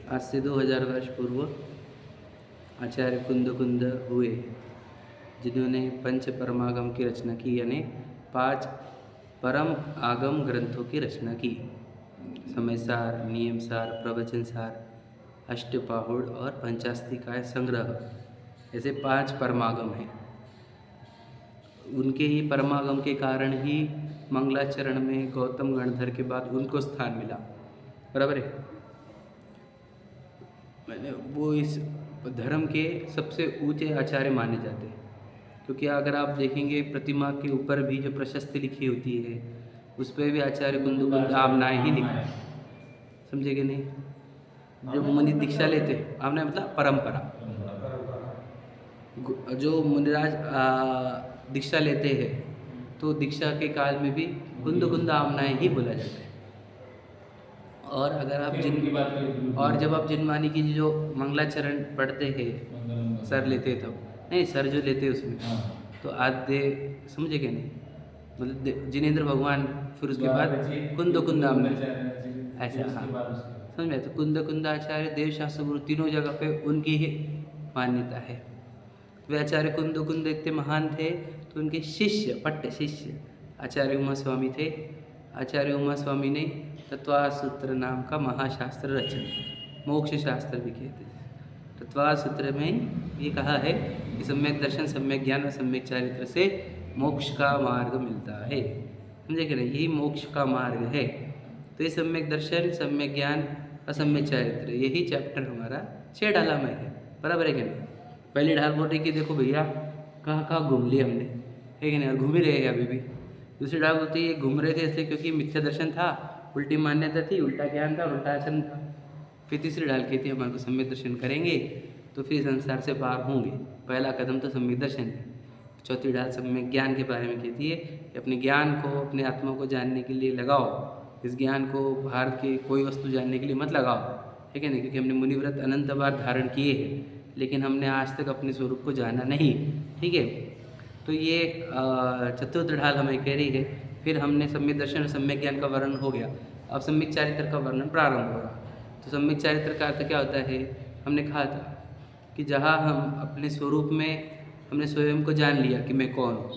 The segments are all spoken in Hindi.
आज से 2000 वर्ष पूर्व आचार्य कुंद हुए, जिन्होंने पंच परमागम की रचना की, यानी 5 परम आगम ग्रंथों की रचना की। समयसार, नियमसार, प्रवचनसार, अष्टपाहुड़ और पंचास्तिकाय संग्रह, ऐसे 5 परमागम हैं। उनके ही परमागम के कारण ही मंगलाचरण में गौतम गणधर के बाद उनको स्थान मिला। बराबर है। मैंने वो इस धर्म के सबसे ऊंचे आचार्य माने जाते हैं, क्योंकि अगर आप देखेंगे प्रतिमा के ऊपर भी जो प्रशस्ति लिखी होती है उस पर भी आचार्य कुंद आमनाएँ ही लिखा है। समझे कि नहीं? जो मुनि दीक्षा लेते हैं, आमनाएँ मतलब परंपरा, जो मुनिराज दीक्षा लेते हैं तो दीक्षा के काल में भी कुंद आमनाएँ ही बोला जाता है। और अगर आप जब आप जिनवानी की जो मंगलाचरण पढ़ते हैं, सर लेते तब नहीं, सर जो लेते उसमें तो आद्य, समझे क्या नहीं, मतलब जिनेंद्र भगवान, फिर उसके बाद कुंद आमनाएँ, ऐसा। हाँ, समझ में? तो कुंद आचार्य, देव शास्त्र गुरु, तीनों जगह पे उनकी ही मान्यता है। वे आचार्य कुंद इतने महान थे तो उनके शिष्य, पट्ट शिष्य आचार्य उमा स्वामी थे। आचार्य उमा स्वामी ने तत्वासूत्र नाम का महाशास्त्र रचना, मोक्ष शास्त्र भी कहते हैं। तत्वासूत्र में ये कहा है कि सम्यक दर्शन, सम्यक ज्ञान और सम्यक चारित्र से मोक्ष का मार्ग मिलता है। समझे कि नहीं? यही मोक्ष का मार्ग है। तो ये सम्यक दर्शन, सम्यक ज्ञान और सम्यक चारित्र, यही चैप्टर हमारा 6 ढाला में है। बराबर है कि नहीं? पहली ढाल बोल रही कि देखो भैया कहाँ कहाँ घूम लिए हमने, है कि नहीं, और घूम ही रहे हैं अभी भी। दूसरी ढाल बोलती है घूम रहे थे इसलिए क्योंकि मिथ्या दर्शन था, उल्टी मान्यता थी, उल्टा ज्ञान था, उल्टा आचरण था। फिर तीसरी ढाल कहती है हमारे को सम्यक दर्शन करेंगे तो फिर संसार से पार होंगे, पहला कदम तो सम्यक दर्शन है। चौथी ढाल सम्यक ज्ञान के बारे में कहती है कि अपने ज्ञान को, अपने आत्मा को जानने के लिए लगाओ। इस ज्ञान को बाहर के कोई वस्तु जानने के लिए मत लगाओ, ठीक है ना, क्योंकि हमने मुनिव्रत अनंत बार धारण किए हैं लेकिन हमने आज तक अपने स्वरूप को जाना नहीं। ठीक है, तो ये चतुर्थ ढाल हमें कह रही है। फिर हमने सम्यक दर्शन और सम्यक ज्ञान का वर्णन हो गया, अब सम्यक चारित्र का वर्णन प्रारंभ हो रहा। तो सम्यक चारित्र का अर्थ क्या होता है? हमने कहा था कि जहाँ हम अपने स्वरूप में हमने स्वयं को जान लिया कि मैं कौन हूँ,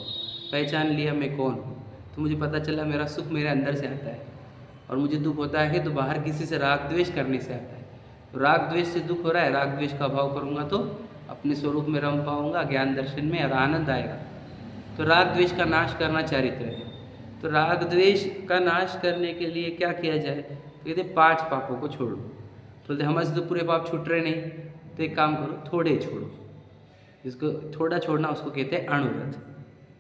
पहचान लिया मैं कौन हूँ, तो मुझे पता चला मेरा सुख मेरे अंदर से आता है और मुझे दुख होता है तो बाहर किसी से राग द्वेष करने से आता है। तो राग द्वेष से दुख हो रहा है, राग द्वेष का अभाव करूँगा तो अपने स्वरूप में रम पाऊँगा, ज्ञान दर्शन में, और आनंद आएगा। तो राग द्वेष का नाश करना चारित्र है। तो राग द्वेष का नाश करने के लिए क्या किया जाए? तो कहते 5 पापों को छोड़ो। तो बोलते हमारे से तो पूरे पाप छूट रहे नहीं, तो एक काम करो, थोड़े छोड़ो। जिसको थोड़ा छोड़ना उसको कहते हैं अणुव्रत।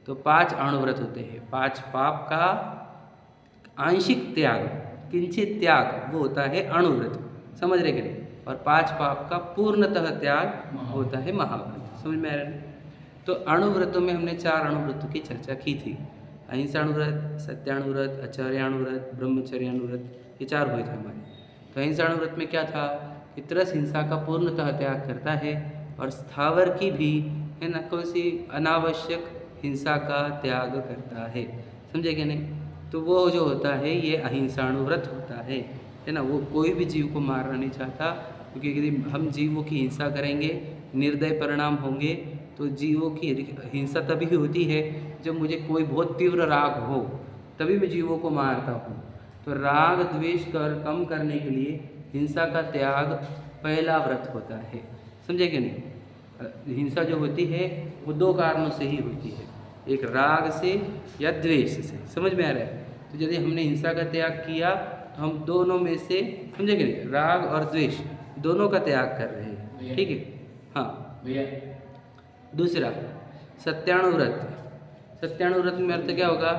तो 5 अणुव्रत होते हैं। 5 पाप का आंशिक त्याग, किंचित त्याग, वो होता है अणुव्रत। समझ रहे कि नहीं? और 5 पाप का पूर्णतः त्याग होता है महाव्रत। समझ में आ रहा है? तो अणुव्रतों में हमने 4 अणुव्रतों की चर्चा की थी। अहिंसाणुव्रत, सत्याणुव्रत, आचार्याणुव्रत, ब्रह्मचर्याणुव्रत, ये 4 हुए थे हमारे। तो अहिंसाणुव्रत में क्या था कि तरस हिंसा का पूर्णतः त्याग करता है और स्थावर की भी, है ना, कौन सी अनावश्यक हिंसा का त्याग करता है। समझे कि नहीं? तो वो जो होता है ये अहिंसाणुव्रत होता है ना। वो कोई भी जीव को मारना नहीं चाहता, क्योंकि यदि हम जीवों की हिंसा करेंगे निर्दय परिणाम होंगे। तो जीवों की हिंसा तभी होती है जब मुझे कोई बहुत तीव्र राग हो, तभी मैं जीवों को मारता हूँ। तो राग द्वेष कम करने के लिए हिंसा का त्याग पहला व्रत होता है। समझे कि नहीं? हिंसा जो होती है वो 2 कारणों से ही होती है, एक राग से या द्वेष से। समझ में आ रहा है? तो यदि हमने हिंसा का त्याग किया तो हम दोनों में से, समझे कि नहीं, राग और द्वेष दोनों का त्याग कर रहे हैं। ठीक है? हाँ भैया। दूसरा सत्याणुव्रत। सत्याणुव्रत में अर्थ क्या होगा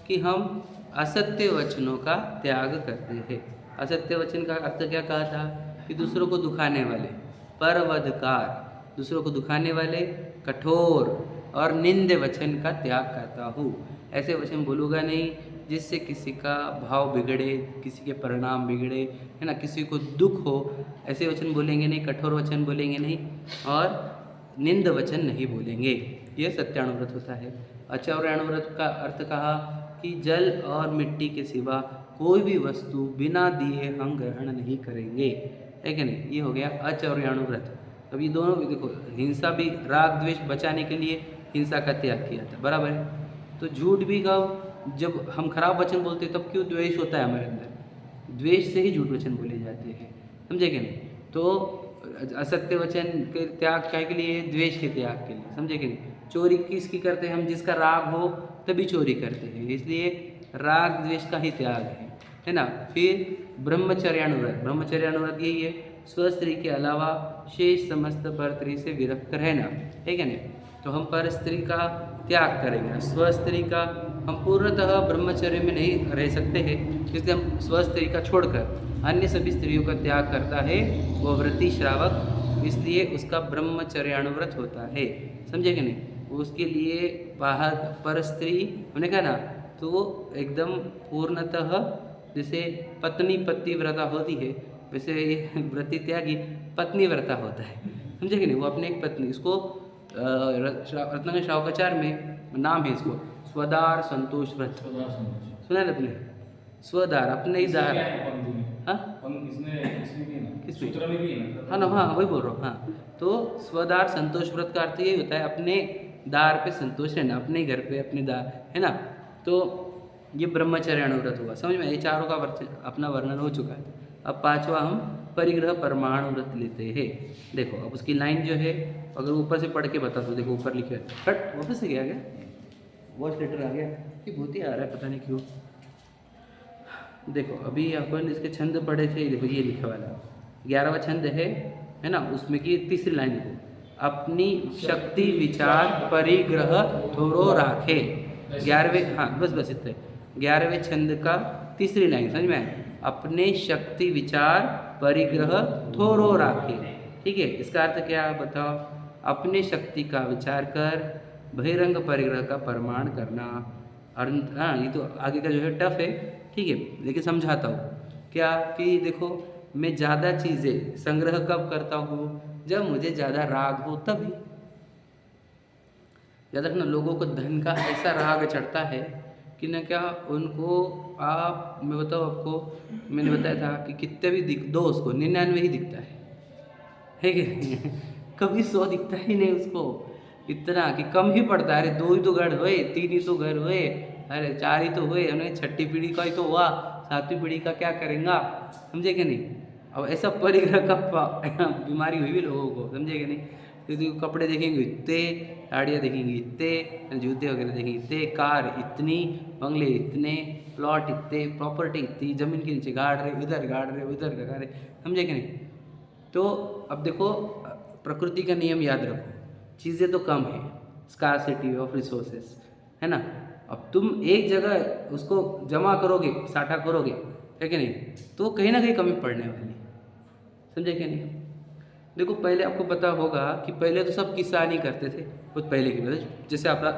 कि हम असत्य वचनों का त्याग करते हैं। असत्य वचन का अर्थ क्या कहा था कि दूसरों को दुखाने वाले, परवधकार, दूसरों को दुखाने वाले, कठोर और निंद वचन का त्याग करता हूँ। ऐसे वचन बोलूँगा नहीं जिससे किसी का भाव बिगड़े, किसी के परिणाम बिगड़े, है ना, किसी को दुख हो। ऐसे वचन बोलेंगे नहीं, कठोर वचन बोलेंगे नहीं और निंद वचन नहीं बोलेंगे। ये सत्याणुव्रत होता है। आचार्याणुव्रत का अर्थ कहा कि जल और मिट्टी के सिवा कोई भी वस्तु बिना दिए हम ग्रहण नहीं करेंगे, है कि नहीं। ये हो गया अचौर्याणु व्रत। अब ये दोनों देखो, हिंसा भी राग द्वेष बचाने के लिए हिंसा का त्याग किया था, बराबर है। तो झूठ भी गाओ, जब हम खराब वचन बोलते हैं तब क्यों द्वेष होता है हमारे अंदर, द्वेष से ही झूठ वचन बोले जाते हैं, समझे कि नहीं। तो असत्य वचन के त्याग क्या के लिए, द्वेष के त्याग के लिए, समझे कि नहीं। चोरी किसकी करते हैं हम, जिसका राग हो तभी चोरी करते हैं, इसलिए राग द्वेष का ही त्याग है ना। फिर ब्रह्मचर्यानुव्रत, ब्रह्मचर्यानुव्रत यही है, स्वस्त्री के अलावा शेष समस्त परस्त्री से विरक्त रहना, ठीक है ना। तो हम पर स्त्री का त्याग करेंगे, स्वस्त्री का हम पूर्णतः ब्रह्मचर्य में नहीं रह सकते हैं, इसलिए हम स्वस्त्री का छोड़कर अन्य सभी स्त्रियों का त्याग करता है वो व्रती श्रावक, इसलिए उसका ब्रह्मचर्यानुव्रत होता है, समझे कि नहीं। उसके लिए बाहर पर स्त्री हमने कहा ना, तो वो एकदम पूर्णतः जैसे पत्नी पति व्रता होती है, वैसे ये व्रती त्यागी पत्नी व्रता होता है, समझे कि नहीं। वो अपने एक पत्नी, इसको रत्नाकर श्रावकाचार में नाम है इसको स्वदार संतोष व्रत, सुना है अपने, स्वदार अपने ही दार, हाँ हाँ ना, हाँ वही बोल रहा हूँ, हाँ। तो स्वदार संतोष व्रत का अर्थ यही होता है अपने दार पे संतोष रहना, अपने घर पे अपने दार, है ना। तो ये ब्रह्मचर्यानुव्रत हुआ, समझ में, ये चारों का अपना वर्णन हो चुका है। अब पांचवा हम परिग्रह परमाणु व्रत लेते हैं। देखो अब उसकी लाइन जो है, अगर ऊपर से पढ़ के बता दो, देखो ऊपर लिखा है, हट वापस से गया वॉइस लेटर आ गया, ये बहुत ही आ रहा है पता नहीं क्यों। देखो अभी अपन इसके छंद पढ़े थे, देखो ये लिखे वाला 11वां छंद है ना, उसमें की तीसरी लाइन देखो, अपनी शक्ति विचार परिग्रह थोरो राखे, 11वें, हाँ बस इतने 11वें छंद का तीसरी लाइन समझ में, अपने शक्ति विचार परिग्रह थोरो राखे, ठीक है। इसका अर्थ क्या बताओ, अपने शक्ति का विचार कर बहिरंग परिग्रह का प्रमाण करना। और हाँ ये तो आगे का जो है टफ है, ठीक है, लेकिन समझाता हूँ क्या कि देखो मैं ज़्यादा चीज़ें संग्रह कब करता हूँ, जब मुझे ज़्यादा राग हो तभी। याद रखना, लोगों को धन का ऐसा राग चढ़ता है कि न क्या उनको आप, मैं बताऊँ आपको, मैंने बताया था कि कितने भी दो उसको 99 ही दिखता है कि कभी 100 दिखता ही नहीं उसको, इतना कि कम ही पड़ता है। अरे 2 ही तो घर हुए, 3 ही तो घर हुए, अरे 4 ही तो हुए, उन्हें 6ठी पीढ़ी का ही तो हुआ, 7वीं पीढ़ी का क्या करेंगे, समझे कि नहीं। अब ऐसा परिग्रह का बीमारी हुई भी लोगों को, समझे कि नहीं। क्योंकि कपड़े देखेंगे इतने, साड़ियाँ देखेंगे इतने, जूते वगैरह देखेंगे इतने, कार इतनी, बंगले इतने, प्लॉट इतने, प्रॉपर्टी इतनी, ज़मीन के नीचे गाड़ रहे, उधर गाड़ रहे, उधर गाड़ रहे, समझे कि नहीं। तो अब देखो प्रकृति का नियम याद रखो, चीज़ें तो कम है, स्कार्सिटी ऑफ रिसोर्सेस, है ना। अब तुम एक जगह उसको जमा करोगे, साठा करोगे, है कि नहीं, तो कहीं ना कहीं कमी पड़ने वाली, समझे कि नहीं। देखो पहले आपको पता होगा कि पहले तो सब किसानी करते थे, बहुत पहले की बात, जैसे आपका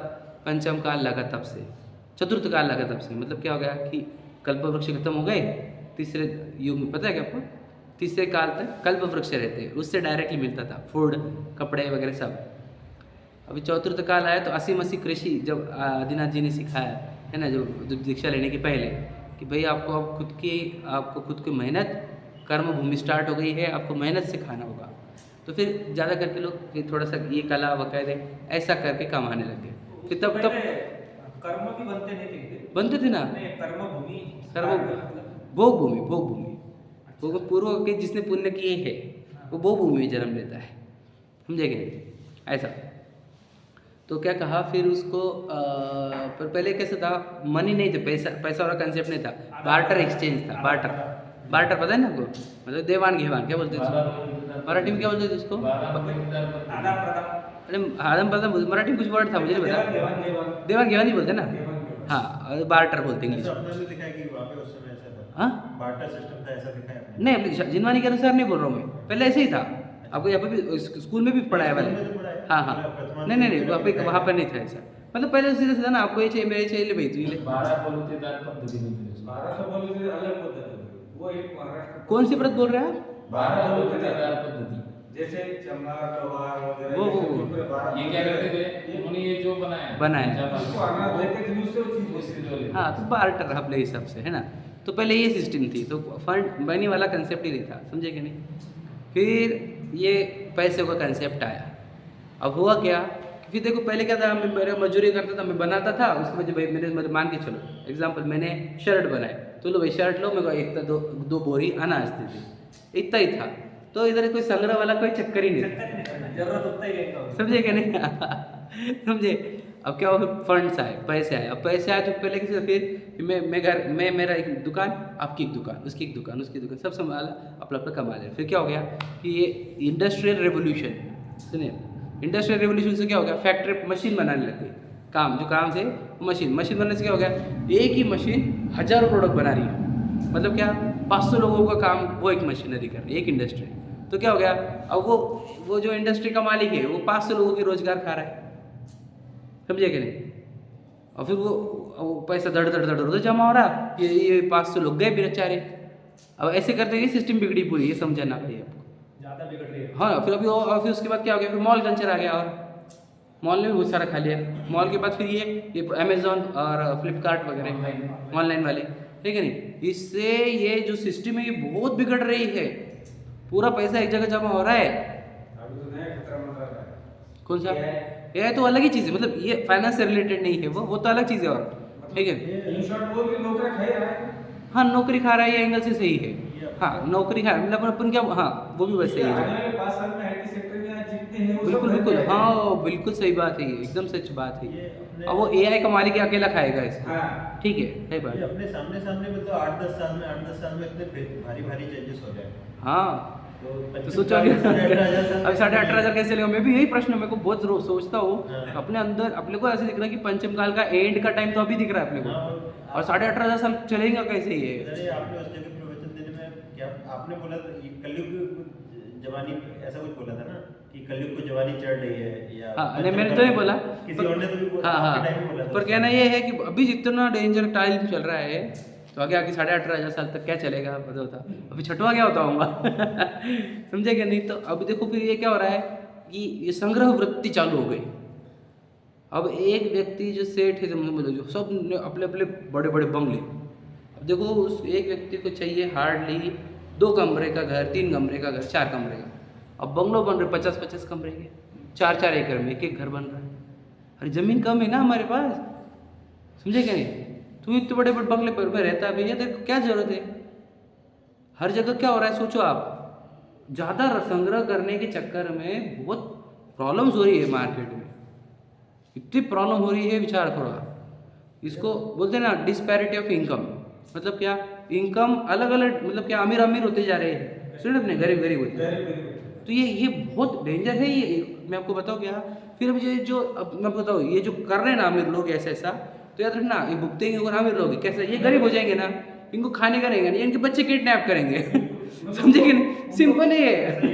पंचम काल लगा तब से, चतुर्थ काल लगा तब से, मतलब क्या हो गया कि कल्प वृक्ष खत्म हो गए, तीसरे युग में पता है क्या आपको, तीसरे काल तक कल्प वृक्ष रहते, उससे डायरेक्टली मिलता था फूड, कपड़े वगैरह सब। अभी चतुर्थ काल आया तो असीम कृषि, जब आदिनाथ जी ने सिखाया है ना, जो दीक्षा लेने के पहले, कि भाई आपको अब आपको खुद की मेहनत, कर्म भूमि स्टार्ट हो गई है, आपको मेहनत से खाना होगा। तो फिर ज़्यादा करके लोग फिर थोड़ा सा ये कला वगैरह ऐसा करके कमाने लगे, फिर तब कर्म भी बनते थे ना, भोग भूमि पूर्व के जिसने पुण्य किए हैं वो भोग भूमि में जन्म लेता है, समझेंगे ऐसा। तो क्या कहा फिर उसको, पर पहले कैसे था, मनी नहीं थे, पैसा वाला कंसेप्ट नहीं था, बार्टर एक्सचेंज था, बार्टर पता है ना आपको, मतलब देवान घेवान क्या बोलते थे, मराठी में क्या बोलते थे उसको, अरे आदम प्रदम मराठी में कुछ वर्ड था मुझे नहीं पता, देवान घेवान ही बोलते ना, हाँ बार्टर बोलते इंग्लिश। हाँ नहीं, अपनी जिनवानी के अनुसार नहीं बोल रहा हूँ मैं, पहले ऐसे ही था, आपको यहाँ पे भी स्कूल में भी पढ़ाया वाला, हाँ नहीं वहाँ पर नहीं था ऐसा, मतलब पहले सीधा सीधा ना, आपको ये चाहिए मेरे चाहिए, ले भाई तू ले। कौन सी व्रत बोल रहे हैं आप, जैसे चमड़ा लोहार वगैरह, वो ये क्या करते थे उन्होंने, ये जो बनाया, हाँ तो बार्टर अपने हिसाब से, है ना। तो पहले ये सिस्टम थी, तो फंड मनी वाला कंसेप्ट ही नहीं था, समझे कि नहीं। फिर ये पैसे का कंसेप्ट आया। अब हुआ क्या, फिर देखो पहले क्या था, मैं मेरा मजदूरी करता था, मैं बनाता था, उसके बाद भाई मेरे मतलब मान के चलो एग्जांपल मैंने शर्ट बनाए, तो लो भाई शर्ट लो, मेरे को एक दो बोरी अनाज दे दी, इतना ही था। तो इधर कोई संग्रह वाला कोई चक्कर ही नहीं था, जरूरत उतना ही लेता हूँ। समझे क्या नहीं समझे। अब क्या हुआ, फंड्स आए, पैसे आए। अब पैसे आए तो पहले किसी फिर मैं मेरा एक दुकान, आपकी एक दुकान, उसकी एक दुकान, उसकी दुकान, सब संभाला, अपना अपना कमा लिया। फिर क्या हो गया कि ये इंडस्ट्रियल रेवोल्यूशन, सुनिए इंडस्ट्रियल रेवोल्यूशन से क्या हो गया, फैक्ट्री मशीन बनाने लग गई, काम जो काम से मशीन बनाने से क्या हो गया, एक ही मशीन हजारों प्रोडक्ट बना रही है। मतलब क्या, 500 लोगों का काम वो एक मशीनरी कर रही है, एक इंडस्ट्री। तो क्या हो गया, अब वो जो इंडस्ट्री का मालिक है वो 500 लोगों के रोजगार खा रहा है, समझे कि नहीं। और फिर वो पैसा धड़ धड़ जमा हो रहा, ये 500 लोग गए बेचारे। अब ऐसे करते ये सिस्टम बिगड़ी पूरी, ये समझना भाई आपको, ज़्यादा बिगड़ रही है। हाँ। फिर उसके बाद क्या हो गया, फिर मॉल कल्चर आ गया, और मॉल ने भी बहुत सारा खा लिया। मॉल के बाद फिर ये अमेजोन और फ्लिपकार्ट वगैरह ऑनलाइन वाले, ठीक है नहीं। इससे ये जो सिस्टम है ये बहुत बिगड़ रही है, पूरा पैसा एक जगह जमा हो रहा है। अभी तो नया खतरा मंडरा रहा है। कौन सा, ये तो अलग ही चीज़ है, मतलब ये फाइनेंस से रिलेटेड नहीं है, वो तो अलग चीज़ है, और ठीक है। इन शॉर्ट वो भी नौकरी खा रहा है। हाँ नौकरी खा रहा है, ये एंगल से सही है। हाँ नौकरी खा, मतलब अपन क्या, हाँ वो भी वैसे ही आने है। वाले 5 साल में आईटी सेक्टर में आज जितने हैं वो सब बिल्कुल रह बिल्कुल, जाएंगे। हाँ बिल्कुल सही बात है, ये एकदम सच बात है। अब वो एआई का मालिक अकेला खाएगा इसको, हाँ। ठीक है, सही बात ये है। अपने सामने मतलब 8-10 साल में इतने भारी चेंजेस हो जाए। हाँ तो 25 सोचो साल, अभी 18,000 अब 18,500 कैसे चलेगा। मैं भी यही प्रश्न मेरे को बहुत रोज सोचता हूँ हाँ। अपने अंदर, अपने को ऐसे दिख रहा है कि पंचम काल का एंड का टाइम तो अभी दिख रहा है अपने को, हाँ। और 18,500 साल चलेगा कैसे ये। अरे आपने उस जगह प्रवचन देने में क्या आपने बोला था, ये कलयुग जवानी ऐसा कुछ बोला था ना, कि कलयुग को जवानी चढ़ रही है, या हाँ नहीं मैंने तो नहीं बोला, किसी और ने तो भी हाँ आपके टाइम में बोला हाँ, था। पर कहना ये है कि अभी जितना डेंजर टाइम चल रहा है, तो आगे आगे 18,500 साल तक क्या चलेगा पता होता, अभी छठवा क्या होता होगा समझे क्या नहीं। तो अब देखो फिर ये क्या हो रहा है कि ये संग्रह वृत्ति चालू हो गई। अब एक व्यक्ति जो सेठ है, जो सब ने अपने अपने बड़े बड़े बंगले, अब देखो उस एक व्यक्ति को चाहिए हार्डली 2 कमरे का घर, 3 कमरे का घर, 4 कमरे का। अब बंगलो बन रहे 50-50 कमरे के, 4-4 एकड़ में एक घर बन रहा है। अरे ज़मीन कम है ना हमारे पास, समझे क्या नहीं। तू इतने बड़े बड़े बंगले पर में रहता है भैया, देखो क्या ज़रूरत है। हर जगह क्या हो रहा है सोचो आप, ज़्यादा संग्रह करने के चक्कर में बहुत प्रॉब्लम्स हो रही है मार्केट में, इतनी प्रॉब्लम हो रही है, विचार करो आप। इसको बोलते हैं ना डिस्पैरिटी ऑफ इनकम, मतलब क्या, इनकम अलग अलग, मतलब क्या अमीर अमीर होते जा रहे हैं, सुन अपने गरीब गरीब होते जा रहे हैं। तो ये बहुत डेंजर है ये, मैं आपको बताऊँ क्या। फिर अब ये जो, अब मैं आपको बताऊँ, ये जो कर रहे हैं ना अमीर लोग ऐसा, तो याद रखना ये भुगतेंगे और अमीर लोग कैसे, ये गरीब हो जाएंगे ना, इनको खाने का रहेगा नहीं, इनके बच्चे किडनैप करेंगे समझे कि नहीं, सिंपल है ये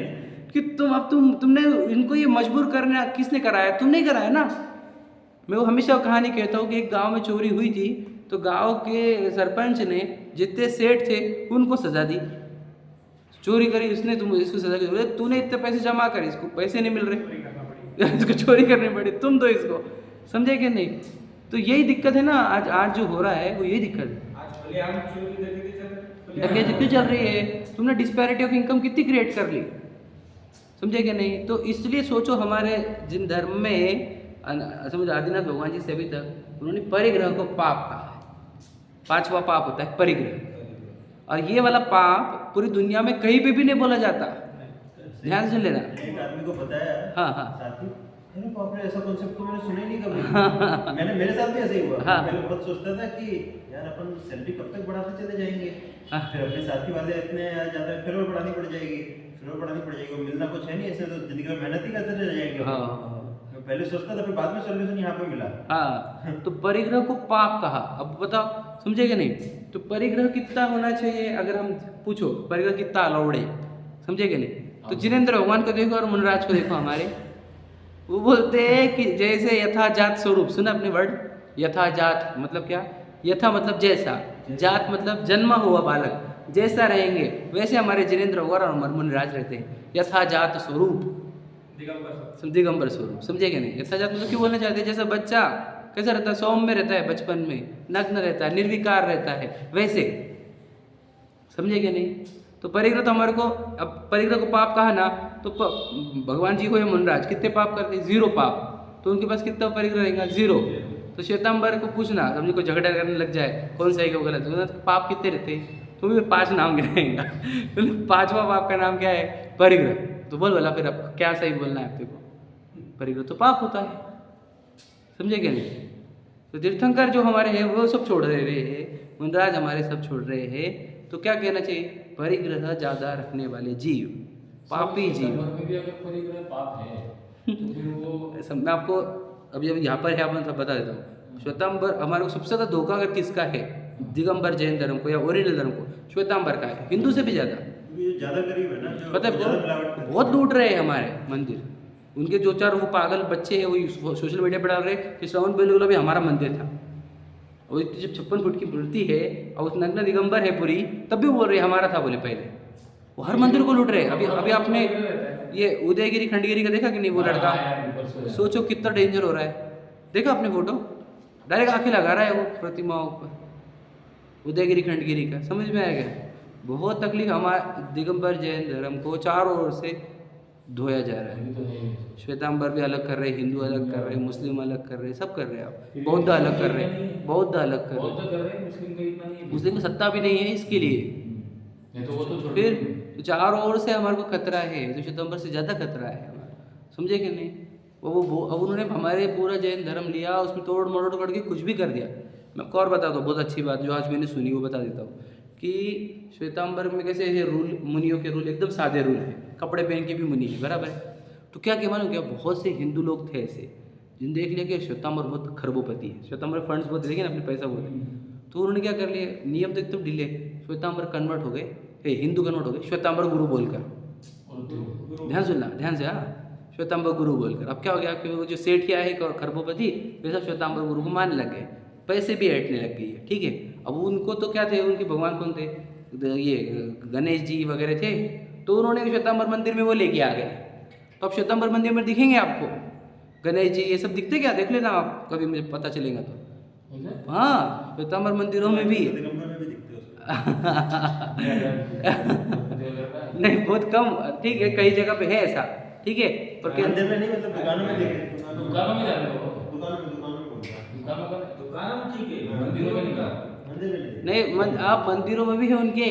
कि तुमने इनको ये मजबूर करना किसने कराया, तुम नहीं कराया ना। मैं वो हमेशा कहानी कहता हूँ कि एक गांव में चोरी हुई थी, तो गांव के सरपंच ने जितने सेठ थे उनको सजा दी, चोरी करी उसने, तुम इसको सजा दी, तूने इतने पैसे जमा कर, इसको पैसे नहीं मिल रहे इसको चोरी करनी पड़ी, तुम दो इसको, समझे कि नहीं। तो यही दिक्कत है ना, आज जो हो रहा है वो यही दिक्कत है। आज खुलेआम चोरी डकैती क्यों चल रही है, तुमने डिस्पैरिटी ऑफ इनकम कितनी क्रिएट कर ली, समझे कि नहीं। तो इसलिए सोचो हमारे जिन धर्म में समझो आदिनाथ भगवान जी से अभी तक उन्होंने परिग्रह को पाप कहा है। 5वां पाप होता है परिग्रह, और ये वाला पाप पूरी दुनिया में कहीं पे भी नहीं बोला जाता, ध्यान से लेना। एक आदमी को बताया, हाँ हाँ साथी, अरे बाप रे, ऐसा कॉन्सेप्ट तो मैंने सुना ही नहीं कभी। मेरे साथ भी ऐसे ही हुआ। हाँ। मैं बहुत सोचता था कि यार अपन सैलरी कब तक बढ़ाते चले जाएंगे, हाँ। फिर अपने साथी वाले इतने आ जाते हैं, फिर और बढ़ानी पड़ जाएगी, और मिलना कुछ है नहीं, ऐसे तो जिंदगी में मेहनत ही करते रह जाएंगे। हाँ। मैं पहले सोचता था, फिर बाद में सोल्यूशन यहाँ पे मिला। हाँ, तो परिग्रह को पाप कहा। अब बताओ समझे कि नहीं। तो परिग्रह कितना होना चाहिए, अगर हम पूछो परिग्रह कितना अलाउड है, समझे कि नहीं। तो जिनेंद्र भगवान को देखो और मुनराज को देखो हमारे, वो बोलते हैं कि जैसे यथाजात स्वरूप, सुना अपने वर्ड, यथाजात मतलब क्या, यथा मतलब जैसा, जात मतलब जन्मा हुआ बालक, जैसा रहेंगे वैसे हमारे जिनेंद्र भगवान और मुनराज रहते हैं। यथाजात स्वरूप, दिगंबर स्वरूप, समझे क्या नहीं। यथाजात मतलब क्यों बोलना चाहते हैं, जैसा बच्चा कैसा रहता है, सौम्य रहता है, बचपन में नग्न रहता है, निर्विकार रहता है, वैसे, समझे क्या नहीं। तो परिग्रह तो हमारे को, अब परिग्रह को पाप कहा ना, तो भगवान जी को है मुनराज कितने पाप करते, 0 पाप, तो उनके पास कितना परिग्रह रहेगा, 0। तो श्वेतांबर को पूछना, समझे कोई झगड़ा करने लग जाए कौन सही है वो गलत, तो पाप कितने रहते, तो भी 5 नाम गिनाएगा। तो 5वां पाप का नाम क्या है, परिग्रह। तो बोला फिर अब क्या सही बोलना है आपको, परिग्रह तो पाप होता है, समझे क्या नहीं। तो तीर्थंकर जो हमारे हैं वो सब छोड़ रहे हैं, मुनराज हमारे सब छोड़ रहे हैं, तो क्या कहना चाहिए, परिग्रह ज़्यादा रखने वाले जीव, पापी जीव। में भी अगर परिग्रह पाप है तो फिर वो मैं आपको अभी यहाँ पर है, मैं सब बता देता हूँ। श्वेतांबर हमारे को सबसे ज़्यादा धोखा अगर किसका है, दिगंबर जैन धर्म को या ओरिजिनल धर्म को, श्वेतांबर का है, हिंदू से भी ज़्यादा। ज़्यादा करीब है ना, जो पता है ज़्यादा मिलावट करते हैं। बहुत लूट रहे हैं हमारे मंदिर, उनके 2-4 वो पागल बच्चे हैं वो सोशल मीडिया पर डाल रहे हैं कि श्रवण बेलगोला भी हमारा मंदिर था, और इतनी जब 56 फुट की मूर्ति है और उस नग्न दिगंबर है पूरी, तब भी बोल रहे हैं हमारा था, बोले पहले। वो हर मंदिर को लूट रहे हैं। अभी आपने ये उदयगिरी खंडगिरी का देखा कि नहीं, वो लड़का, सोचो कितना डेंजर हो रहा है, देखा आपने फोटो, डायरेक्ट आंखें लगा रहा है वो प्रतिमाओं पर, उदयगिरी खंडगिरी का, समझ में आएगा। बहुत तकलीफ हमारे दिगंबर जैन धर्म को चारों ओर से धोया जा रहा है। श्वेतांबर भी अलग कर रहे, हिंदू अलग कर रहे, मुस्लिम अलग कर रहे, सब कर रहे हैं आप, बौद्ध अलग कर रहे, बौद्ध अलग कर रहे, मुस्लिम का इतना नहीं है, मुस्लिम को सत्ता भी नहीं है इसके लिए, नहीं तो वो तो छोड़ फिर तो चारों ओर से हमारे को खतरा है, तो श्वेतांबर से ज़्यादा खतरा है हमारा, समझे कि नहीं। वो अब उन्होंने हमारे पूरा जैन धर्म लिया, उसमें तोड़ मरोड़ करके कुछ भी कर दिया। मैं एक और बता दूँ, बहुत अच्छी बात जो आज मैंने सुनी वो बता देता हूँ कि श्वेतांबर में कैसे ये रूल, मुनियों के रूल एकदम सादे रूल है, कपड़े पहन के भी मुनि है, बराबर है। तो क्या मालूम क्या, बहुत से हिंदू लोग थे ऐसे जिन देख लिया कि श्वेतांबर बहुत खरबोपति है, श्वेतांबर फंड्स बहुत देखे ना, अपने पैसा बहुत है, तो उन्होंने क्या कर लिया, नियम तो एकदम ढीले, श्वेतांबर कन्वर्ट हो गए, हिंदू कन्वर्ट हो गए श्वेतांबर गुरु बोलकर, ध्यान सुनना ध्यान से, हाँ, श्वेतांबर गुरु बोलकर। अब क्या हो गया कि वो जो सेठिया है खरबोपति, वैसा श्वेतांबर गुरु को मानने लग गए, पैसे भी हटने लग गई है, ठीक है। अब उनको तो क्या थे, उनके भगवान कौन थे, ये गणेश जी वगैरह थे, तो उन्होंने श्वेतांबर मंदिर में वो लेके आ गए। तो अब श्वेतांबर मंदिर में दिखेंगे आपको गणेश जी, ये सब दिखते क्या, देख लेना आप कभी, मुझे पता चलेगा तो। हाँ, श्वेतांबर मंदिरों में भी नहीं, बहुत कम, ठीक है, कई जगह पे है ऐसा, ठीक है, पर मंदिर में नहीं, मतलब दुकानों में देखे, दुकानों में जाते हो, दुकानों में बोलता है। दुकान ठीक है, मंदिरों में नहीं था। मंदिर में नहीं, नहीं, आप मंदिरों में भी है उनके,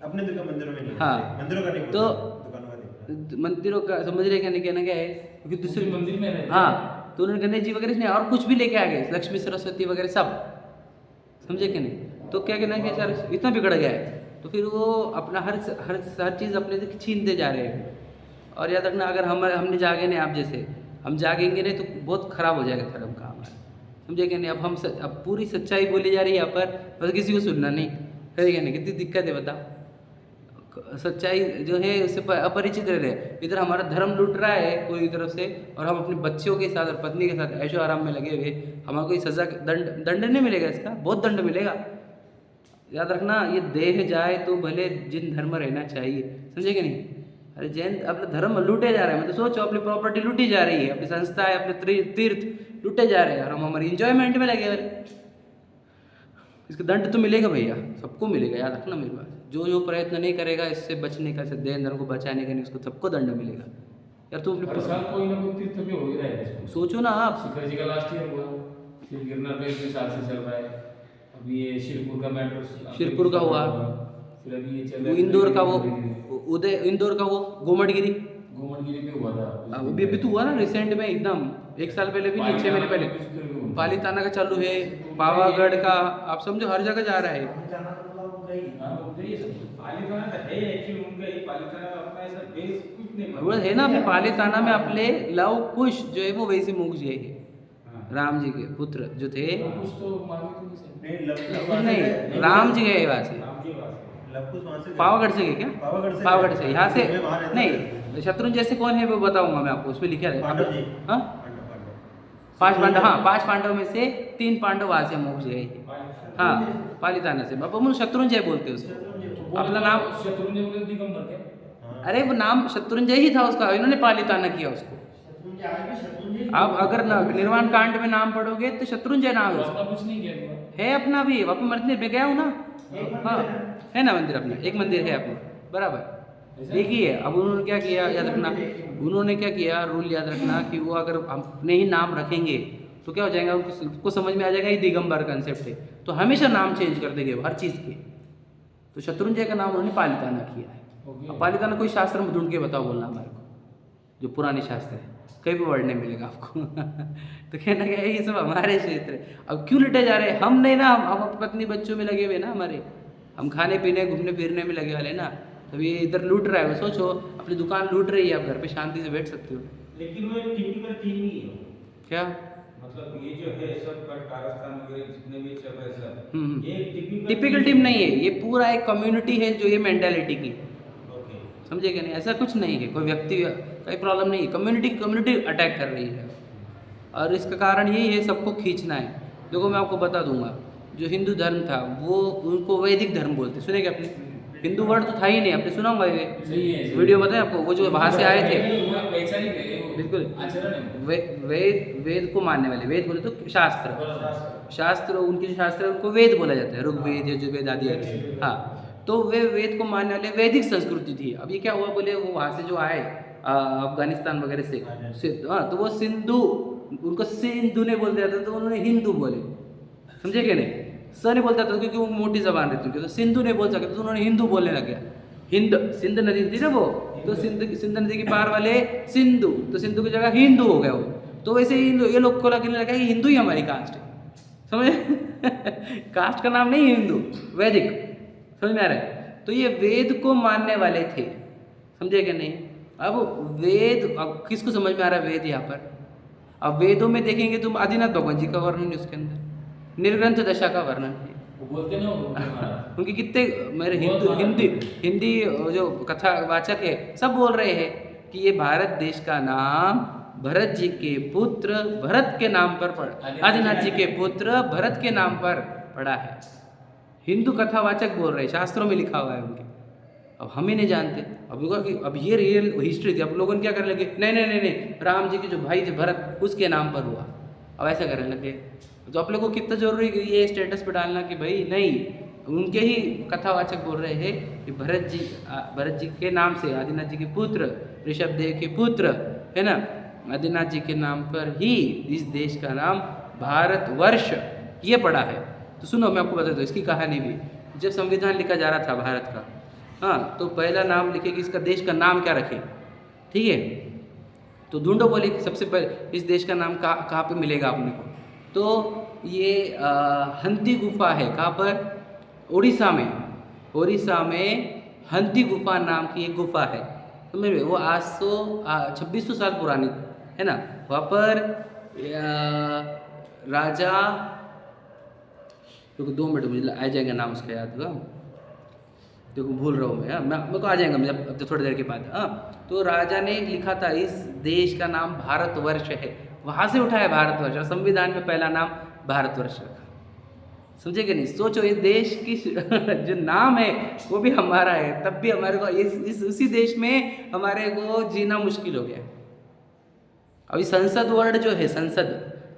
अपने दुकान मंदिरों में नहीं, हाँ, मंदिरों का नहीं, तो दुकानों का नहीं, मंदिरों का समझ रहे क्या, नहीं कहना क्या है, क्योंकि दूसरे मंदिर में रहते, हाँ, तो उन्होंने गणेश जी वगैरह नहीं और कुछ भी लेके आ गए, लक्ष्मी सरस्वती वगैरह सब, समझे कि नहीं। तो क्या कहना है कि सर इतना बिगड़ गया है, तो फिर वो अपना हर चीज़ अपने से छीनते जा रहे हैं। और याद रखना, अगर हमने जागे नहीं, आप जैसे हम जागेंगे नहीं तो बहुत ख़राब हो जाएगा धर्म का हमारा, समझे कि नहीं। अब पूरी सच्चाई बोली जा रही है यहाँ पर, बस किसी को सुनना नहीं है क्या नहीं, कितनी दिक्कत है बताओ। सच्चाई जो है उससे अपरिचित रह रहे हैं, इधर हमारा धर्म लूट रहा है कोई तरफ से, और हम अपने बच्चों के साथ और पत्नी के साथ ऐशो आराम में लगे हुए, हमारा कोई सज़ा दंड नहीं मिलेगा, इसका बहुत दंड मिलेगा। याद रखना, ये देह जाए तो भले जिन धर्म रहना चाहिए, समझे कि नहीं। अरे जैन अपना धर्म लूटे जा रहे हैं, मतलब सोचो अपनी प्रॉपर्टी लूटी जा रही है, अपनी संस्थाएं, अपने तीर्थ लूटे जा रहे हैं, और हम हमारी इंजॉयमेंट में लगे हुए। इसका दंड तो मिलेगा भैया, सबको मिलेगा, याद रखना मेरी बात। जो प्रयत्न नहीं करेगा इससे बचने का, जैन धर्म को बचाने का, नहीं, उसको सबको दंड मिलेगा। यार तुम हर साल कोई ना कोई तीर्थ में हो ही रहा है, सोचो ना आप, शिखर जी का लास्ट ईयर हुआ, फिर गिरनार का इतने साल से चल रहा है, अभी ये शिरपुर का मेट्रो, शिरपुर का हुआ, फिर अभी ये चल रहा है इंदौर का वो इंदौर का वो गोमटगिरी पे हुआ था, अभी तो हुआ ना रिसेंट में, एकदम 1 साल पहले भी नहीं, 6 महीने पहले पालीताना का चालू है, पावागढ़ का, आप समझो हर जगह जा रहा है। पालीताना का है एक्चुअली उनका, ये पालीताना का अपना ऐसा बेस कुछ नहीं वो है ना, अपने पालीताना में अपने लव कुश जो है वो वैसे मुख जी है, राम जी के पुत्र जो थे, कुछ तो नहीं, नहीं राम जी गए वहाँ से, पावागढ़ से गए क्या, पावागढ़ से यहाँ से नहीं, शत्रुंजय से कौन है वो बताऊंगा मैं आपको, उसमें लिखा है। हाँ, 5 पांडव, हाँ 5 पांडव में से 3 पांडव वहाँ से मोक्ष गए, हाँ पालीताना से। अब हम शत्रुंजय बोलते हैं उसको, अपना नाम शत्रुंजय बोलते दिगंबर क्या, अरे वो नाम शत्रुंजय ही था उसका, इन्होंने पालीताना किया उसको। आप अगर निर्वाण कांड में नाम पढ़ोगे तो शत्रुंजय नाम है उसका, कुछ नहीं किया है अपना भी, अपने मंदिर में गया हूँ ना, हाँ है ना मंदिर अपना, एक मंदिर है अपना, बराबर ऐसा? एक ही है। अब उन्होंने क्या किया याद रखना, उन्होंने क्या किया रूल याद रखना कि वो अगर अपने ही नाम रखेंगे तो क्या हो जाएगा, उनको समझ में आ जाएगा ये दिगंबर कंसेप्ट है, तो हमेशा नाम चेंज कर देंगे वो हर चीज़ के। तो शत्रुंजय का नाम उन्होंने पालिताना किया है। ओके। अब पालिताना कोई शास्त्र में ढूंढ के बताओ बोलना हमारे को, जो पुरानी शास्त्र है कहीं भी वर्ड नहीं मिलेगा आपको तो कहना क्या है ये सब हमारे क्षेत्र है। अब क्यों लुटे जा रहे हैं हम, नहीं ना, हम अपनी पत्नी बच्चों में लगे हुए ना, हमारे हम खाने पीने घूमने फिरने में लगे वाले ना, तब ये इधर लूट रहा है। सोचो अपनी दुकान लूट रही है, आप घर पे शांति से बैठ सकते हो। लेकिन वो टिपिकल टीम ही है, क्या मतलब ये जो है सब कारस्तान वगैरह जितने भी चल रहे सब, हम्म। ये टिपिकल टीम नहीं है, ये पूरा एक कम्युनिटी है जो ये मेंटालिटी की, ओके। समझे कि नहीं, ऐसा कुछ नहीं है, कोई व्यक्ति कोई प्रॉब्लम नहीं है, कम्युनिटी अटैक कर रही है। और इसका कारण यही है सबको खींचना है। देखो मैं आपको बता दूंगा, जो हिंदू धर्म था वो उनको वैदिक धर्म बोलते, सुने क्या आपने? हिंदू वर्ड तो था ही नहीं, आपने सुना होगा ये सही है, सही वीडियो है। बताए आपको, वो जो वहाँ से आए थे नहीं, वो वैसा नहीं कह रहे, वो बिल्कुल आचरण है। वेद को मानने वाले, वेद बोले तो शास्त्र, शास्त्र उनके जो शास्त्र है उनको वेद बोला जाता है, ऋग्वेद यजुर्वेद आदि आदि। हाँ, तो वे वेद को मानने वाले वैदिक संस्कृति थी। अब ये क्या हुआ बोले, वो वहाँ से जो आए अफगानिस्तान वगैरह से, हाँ, तो वो सिंधु, उनको सिंधु नहीं बोलते जाते, तो उन्होंने हिंदू बोले, समझे क्या नहीं, स नहीं बोलता था क्योंकि वो मोटी जबान रहती थी, तो सिंधु नहीं बोल सकते, तो उन्होंने हिंदू बोलने लग गया। हिंद सिंध नदी थी ना वो, तो सिंध नदी के पार वाले सिंधु, तो सिंधु की जगह हिंदू हो गया वो। तो वैसे ही ये लोग को लगने लगा कि हिंदू ही हमारी कास्ट है, समझे कास्ट का नाम नहीं हिंदू, वैदिक, समझ में आ रहा है। तो ये वेद को मानने वाले थे, समझे कि नहीं। अब वेद, अब किसको समझ में आ रहा है वेद यहाँ पर? अब वेदों में देखेंगे तुम आदिनाथ भगवान जी का वर्णन है उसके अंदर, निर्ग्रंथ दशा का वर्णन है। वो बोलते ना वो हमारा उनके कितने मेरे हिंदी जो कथावाचक है सब बोल रहे हैं कि ये भारत देश का नाम भरत जी के पुत्र भरत के नाम पर आदिनाथ जी के पुत्र भरत के नाम पर पड़ा है। हिंदू कथावाचक बोल रहे हैं, शास्त्रों में लिखा हुआ है उनके। अब हम ही नहीं जानते। अब ये रियल हिस्ट्री थी। अब लोगों ने क्या करने लगे, नहीं, राम जी के जो भाई थे भरत, उसके नाम पर हुआ। अब ऐसा करने लगे। तो आप लोगों को कितना जरूरी है ये स्टेटस पे डालना कि भाई नहीं, उनके ही कथावाचक बोल रहे हैं कि भरत जी के नाम से, आदिनाथ जी के पुत्र, ऋषभ देव के पुत्र, है ना, आदिनाथ जी के नाम पर ही इस देश का नाम भारतवर्ष ये पड़ा है। तो सुनो मैं आपको बता दूँ इसकी कहानी भी। जब संविधान लिखा जा रहा था भारत का, हाँ, तो पहला नाम लिखे कि इसका देश का नाम क्या रखे, ठीक है। तो ढूंढो बोले कि सबसे पहले इस देश का नाम कहाँ पे मिलेगा अपने को। तो ये हंती गुफा है, कहाँ पर? उड़ीसा में हंती गुफा नाम की एक गुफा है, समझ में। वो आज 2600 साल पुरानी है ना। वहाँ पर राजा, देखो 2 मिनट मुझे आ जाएगा नाम उसका याद होगा, देखो भूल रहा हूँ मैं, हाँ, मेरे को आ जाएगा मुझे अब थोड़ी देर के बाद। हाँ, तो राजा ने लिखा था इस देश का नाम भारतवर्ष है, वहाँ से उठाया भारतवर्ष, और संविधान में पहला नाम भारतवर्ष रखा, समझे कि नहीं। सोचो ये देश की जो नाम है वो भी हमारा है, तब भी हमारे को उसी देश में हमारे को जीना मुश्किल हो गया। अभी संसद वर्ड जो है,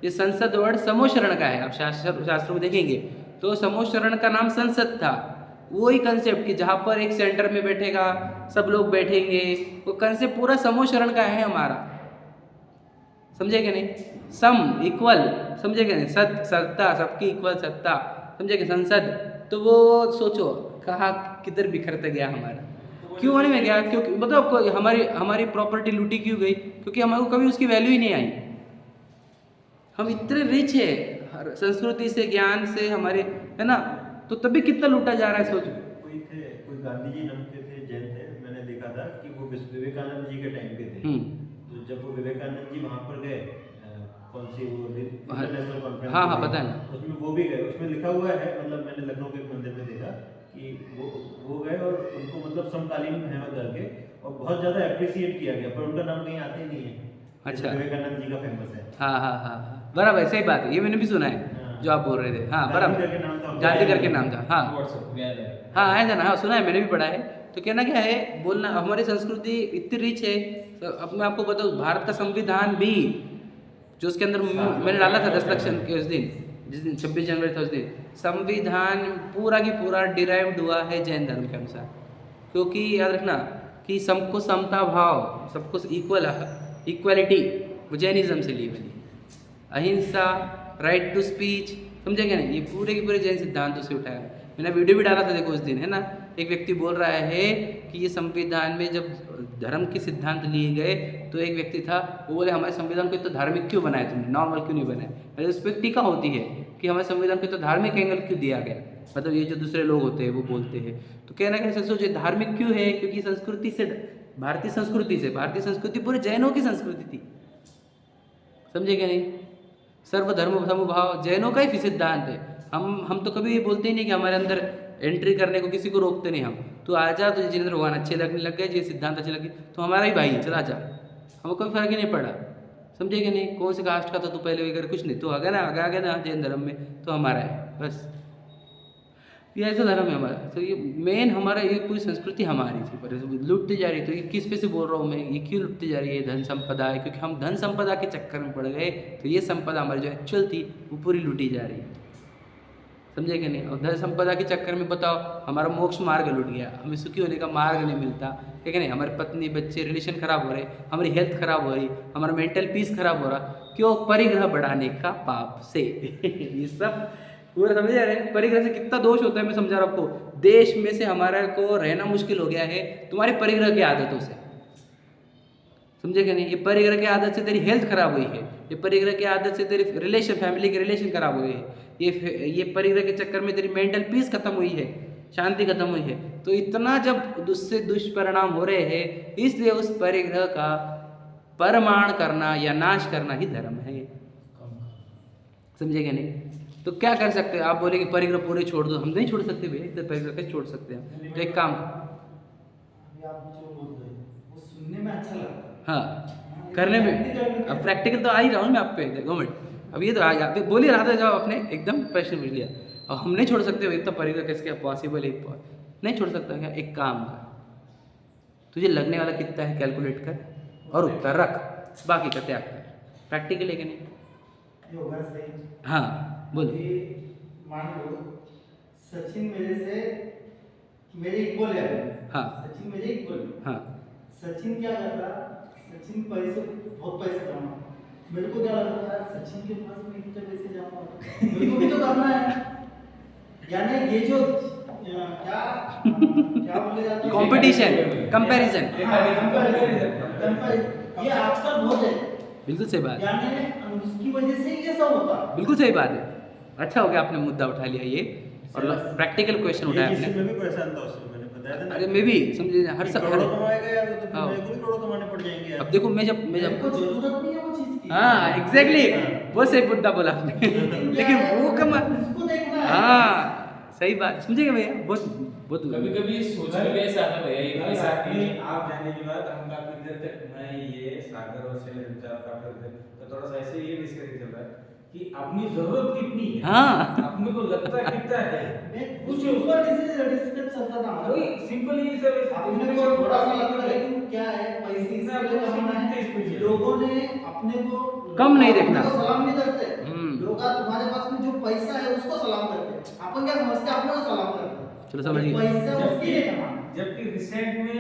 ये संसद वर्ड समोशरण का है। आप शास्त्रों में देखेंगे तो समोशरण का नाम संसद था। वही कंसेप्ट कि जहाँ पर एक सेंटर में बैठेगा, सब लोग बैठेंगे, वो कंसेप्ट पूरा समोशरण का है हमारा, समझे कि नहीं। सम इक्वल, समझे कि नहीं, सत्ता सबकी इक्वल सत्ता, समझे कि संसद। तो वो सोचो कहाँ किधर बिखरते गया हमारा, क्यों होने में गया? क्योंकि मतलब आपको हमारी प्रॉपर्टी लूटी क्यों गई? क्योंकि हमारे को कभी उसकी वैल्यू ही नहीं आई। हम इतने रिच है संस्कृति से, ज्ञान से हमारे, है ना, तो तभी कितना लूटा जा रहा है। सोचो कोई गांधी जी नाम के थे, जैन थे, मैंने देखा था कि वो विवेकानंद जी के टाइम के थे। तो जब वो विवेकानंद जी वहाँ पर गए, कौन सी वो इंटरनेशनल कॉन्फ्रेंस, हाँ पता है ना, उसमें वो भी गए। उसमें लिखा हुआ है, मतलब मैंने लखनऊ के एक मंदिर में देखा कि वो गए और उनको मतलब समकालीन है करके, और बहुत ज़्यादा अप्रिसिएट किया गया, पर उनका नाम कहीं आता ही नहीं है। अच्छा, विवेकानंद जी का फेमस है। हाँ, बराबर, सही बात है, ये मैंने भी सुना है जो आप बोल रहे थे। हाँ बराबर, गांधी करके नाम था। हाँ आया था ना, हाँ सुना है, मैंने भी पढ़ा है। तो कहना क्या है, बोलना हमारी संस्कृति इतनी रिच है। अब मैं आपको बताऊँ, भारत का संविधान भी जो उसके अंदर मैंने डाला था 10 लक्षण के उस दिन, जिस दिन 26 जनवरी था, उस दिन संविधान पूरा की पूरा डिराइव्ड हुआ है जैन धर्म के अनुसार। क्योंकि याद रखना कि सबको समता भाव, सबको इक्वलिटी वो जैनिज्म से ली बनी, अहिंसा, राइट टू स्पीच, समझेंगे ना, ये पूरे के पूरे जैन सिद्धांतों से उठाया। मैंने वीडियो भी डाला था देखो उस दिन, है ना, एक व्यक्ति बोल रहा है कि ये संविधान में जब धर्म के सिद्धांत लिए गए तो एक व्यक्ति था, वो बोले हमारे संविधान को इतना धार्मिक क्यों बनाया तुमने, नॉर्मल क्यों नहीं बनाया। अरे उस पर टीका होती है कि हमारे संविधान को इतना धार्मिक एंगल क्यों दिया गया, मतलब ये जो दूसरे लोग होते हैं वो बोलते हैं, तो कहना कैसे सोचे धार्मिक क्यों है, क्योंकि संस्कृति से, भारतीय संस्कृति पूरे जैनों की संस्कृति थी, समझे क्या नहीं, सर्वधर्म समभाव जैनों का ही सिद्धांत है। हम तो कभी बोलते ही नहीं कि हमारे अंदर एंट्री करने को किसी को रोकते नहीं हम, तो आजा, तुझे जिनेंद्र भगवान अच्छे लगने लग गए, ये सिद्धांत अच्छे लगे तो हमारा ही भाई है, चला जा, हमको कोई फर्क ही नहीं पड़ा, समझे कि नहीं, कौन से कास्ट का था तो पहले वगैरह कुछ नहीं, तो आ गया ना जैन धर्म में तो हमारा है, बस ये ऐसा धर्म है हमारा। तो ये मेन हमारा, ये पूरी संस्कृति हमारी थी, पर लुटती जा रही, तो ये किस पे से बोल रहा हूँ मैं, ये क्यों लुटती जा रही है, धन संपदा है, क्योंकि हम धन संपदा के चक्कर में पड़ गए, तो ये संपदा हमारी जो एक्चुअल थी वो पूरी लुटी जा रही है, समझे कि नहीं। और धन संपदा के चक्कर में बताओ हमारा मोक्ष मार्ग लुट गया, हमें सुखी होने का मार्ग नहीं मिलता, ठीक है नहीं, हमारे पत्नी बच्चे रिलेशन खराब हो रहे, हमारी हेल्थ खराब हो रही, हमारा मेंटल पीस खराब हो रहा, क्यों, परिग्रह बढ़ाने का पाप से ये सब पूरा समझ आ रहे हैं, परिग्रह से कितना दोष होता है, मैं समझा रहा हूँ आपको, देश में से हमारा को रहना मुश्किल हो गया है तुम्हारे परिग्रह की आदतों से, समझे क्या नहीं, ये परिग्रह की आदत से तेरी हेल्थ खराब हुई है, ये परिग्रह की आदत से तेरी रिलेशन, फैमिली के रिलेशन खराब हुए हैं, ये परिग्रह के चक्कर में तेरी मेंटल पीस खत्म हुई है, शांति खत्म हुई है, तो इतना जब उससे दुष्परिणाम हो रहे हैं, इसलिए उस परिग्रह का परमाण करना या नाश करना ही धर्म है, समझे क्या नहीं। तो क्या कर सकते हैं, आप बोले कि परिग्रह पूरे छोड़ दो, हम नहीं छोड़ सकते भैया, इतना परिग्रह कैसे छोड़ सकते हैं, तो एक काम, आप जो बोल रहे हैं वो सुनने में अच्छा लगता है, हाँ करने में, अब प्रैक्टिकल तो आ ही रहा हूँ मैं आप पे, देखो मिनट, अब ये तो आ जाते, बोल ही रहा था जब आपने एकदम प्रश्न पूछ लिया, अब हम नहीं छोड़ सकते, इतना परिग्रह कैसे, क्या पॉसिबल है, नहीं छोड़ सकता क्या, एक काम कर, तुझे लगने वाला कितना है कैलकुलेट कर और उत्तर रख, बाकी का त्याग कर, प्रैक्टिकल है कि नहीं, ये होगा सही। हाँ बोलो, अभी मान लो सचिन मेरे इक्वल है अभी। हाँ सचिन मेरे इक्वल है। हाँ सचिन क्या करता, सचिन बहुत पैसे कमा, मेरे को क्या लगता है सचिन के पास में इतने पैसे जमा, मेरे को भी तो करना है, यानी ये जो क्या बोले जाते हैं, कंपटीशन, कंपैरिजन, ये आजकल बहुत है, बिल्कुल सही बात, यानी उसकी वजह से ये सब होता है। बिल्कुल सही बात है, अच्छा हो गया आपने मुद्दा उठा लिया ये, और प्रैक्टिकल क्वेश्चन उठाया आपने, मैं भी परेशान था उसमें, मैंने बताया था ना, अरे मैं भी समझे हर करोड़ों कमाएगा यार, तो फिर हाँ। मेरे को भी करोड़ों कमाने पड़ जाएंगे यार। अब देखो मैं जब मेरे को जरूरत नहीं है वो चीज की। हाँ एग्जैक्टली, वो सही मुद्दा बोला आपने लेकिन वो कमा, उसको देखना है। हाँ सही बात, समझेगा भैया, बहुत कभी कभी सोचने में ऐसा आता है भैया, ये पैसा आप जाने के बाद हम काफी देर तक, मैं ये सागर और शैलेश विचार काफी देर, तो थोड़ा सा ऐसे ये डिस्कस चल रहा है कि अपनी जरूरत कितनी है, हाँ अपने को लगता कितना है, कुछ ऊपर डिस्कस चलता था हमारा। वही सिंपल ही सब अपने को थोड़ा सा लगता है, लेकिन क्या है पैसे इसलिए कमाना है, लोगों ने अपने को कम नहीं देखना, अपने को सलाम नहीं करते, हम्म। लोग तुम्हारे पास में जो पैसा है उसको सलाम करते, अपन क्या समझते हैं, अपने को सलाम करते, चलो समझ गए, पैसा उसके लिए कमाना। जबकि रिसेंट में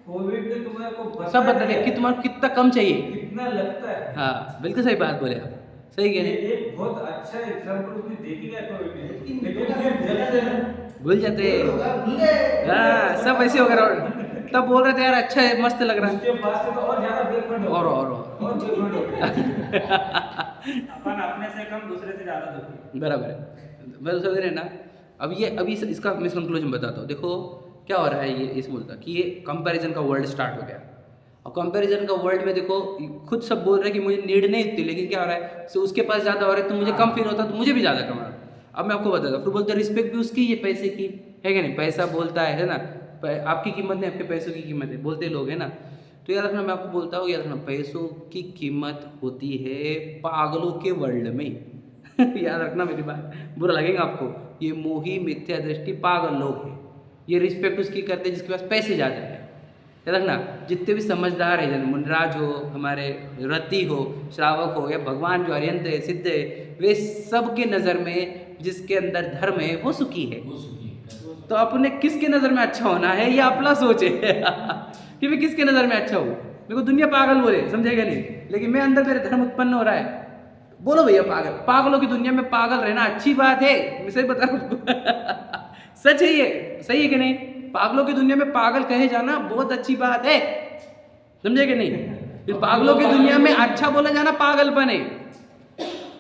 कोविड ने तुम्हारे को सब बता दिया कि तुम्हारा कितना कम चाहिए, कितना लगता है, हाँ बिल्कुल सही बात बोले आप, सही कह रहे हैं, ये एक बहुत अच्छा एग्जांपल उसने दे दिया कोविड ने, लेकिन लेकिन फिर जब से भूल जाते हैं, भूल गए। हाँ सब ऐसे हो गया, तब बोल रहे थे यार अच्छा है, मस्त लग रहा है, उसके बाद से तो और ज्यादा बेखंड हो, और बेखंड हो गया। अपन अपने से कम दूसरे से ज्यादा दुखी, बराबर है, मैं समझ रहे हैं ना। अभी इसका मैं कंक्लूजन बताता हूँ, देखो क्या हो रहा है, ये इस मुद्दा कि ये कंपैरिजन का वर्ल्ड स्टार्ट हो गया, और कंपैरिजन का वर्ल्ड में देखो खुद सब बोल रहे हैं कि मुझे नीड नहीं इतनी, लेकिन क्या हो रहा है, so उसके पास ज़्यादा हो रहा है तो मुझे कम फील होता है, तो मुझे भी ज़्यादा कमा। अब मैं आपको बताता हूँ, फिर बोलते हैं रिस्पेक्ट भी उसकी, ये पैसे की है कि नहीं, पैसा बोलता है ना, आपकी कीमत नहीं, आपके पैसों की कीमत है, बोलते लोग है ना। तो याद रखना, मैं आपको बोलता हूँ, याद रखना, पैसों की कीमत होती है पागलों के वर्ल्ड में याद रखना मेरी बात, बुरा लगेगा आपको, ये मोही मिथ्या दृष्टि पागल लोग हैं, ये रिस्पेक्ट उसकी करते हैं जिसके पास पैसे ज़्यादा है। याद रखना, जितने भी समझदार है, जैसे मुनराज हो, हमारे रति हो, श्रावक हो, या भगवान जो अरियंत है, सिद्ध है, वे सब के नज़र में जिसके अंदर धर्म है वो सुखी है। वो सुखी है। तो अपने किसके नज़र में अच्छा होना है, ये अपना सोच है कि मैं किसके नज़र में अच्छा हूँ। मेरे को दुनिया पागल बोले, समझेगा नहीं, लेकिन मैं अंदर मेरे धर्म उत्पन्न हो रहा है। बोलो भैया पागल, पागलों की दुनिया में पागल रहना अच्छी बात है, मैं सही बता रहा हूँ सच है ये, सही है कि नहीं? पागलों की दुनिया में पागल कहे जाना बहुत अच्छी बात है, समझे कि नहीं? ये पागलों की दुनिया में अच्छा बोला जाना पागलपन है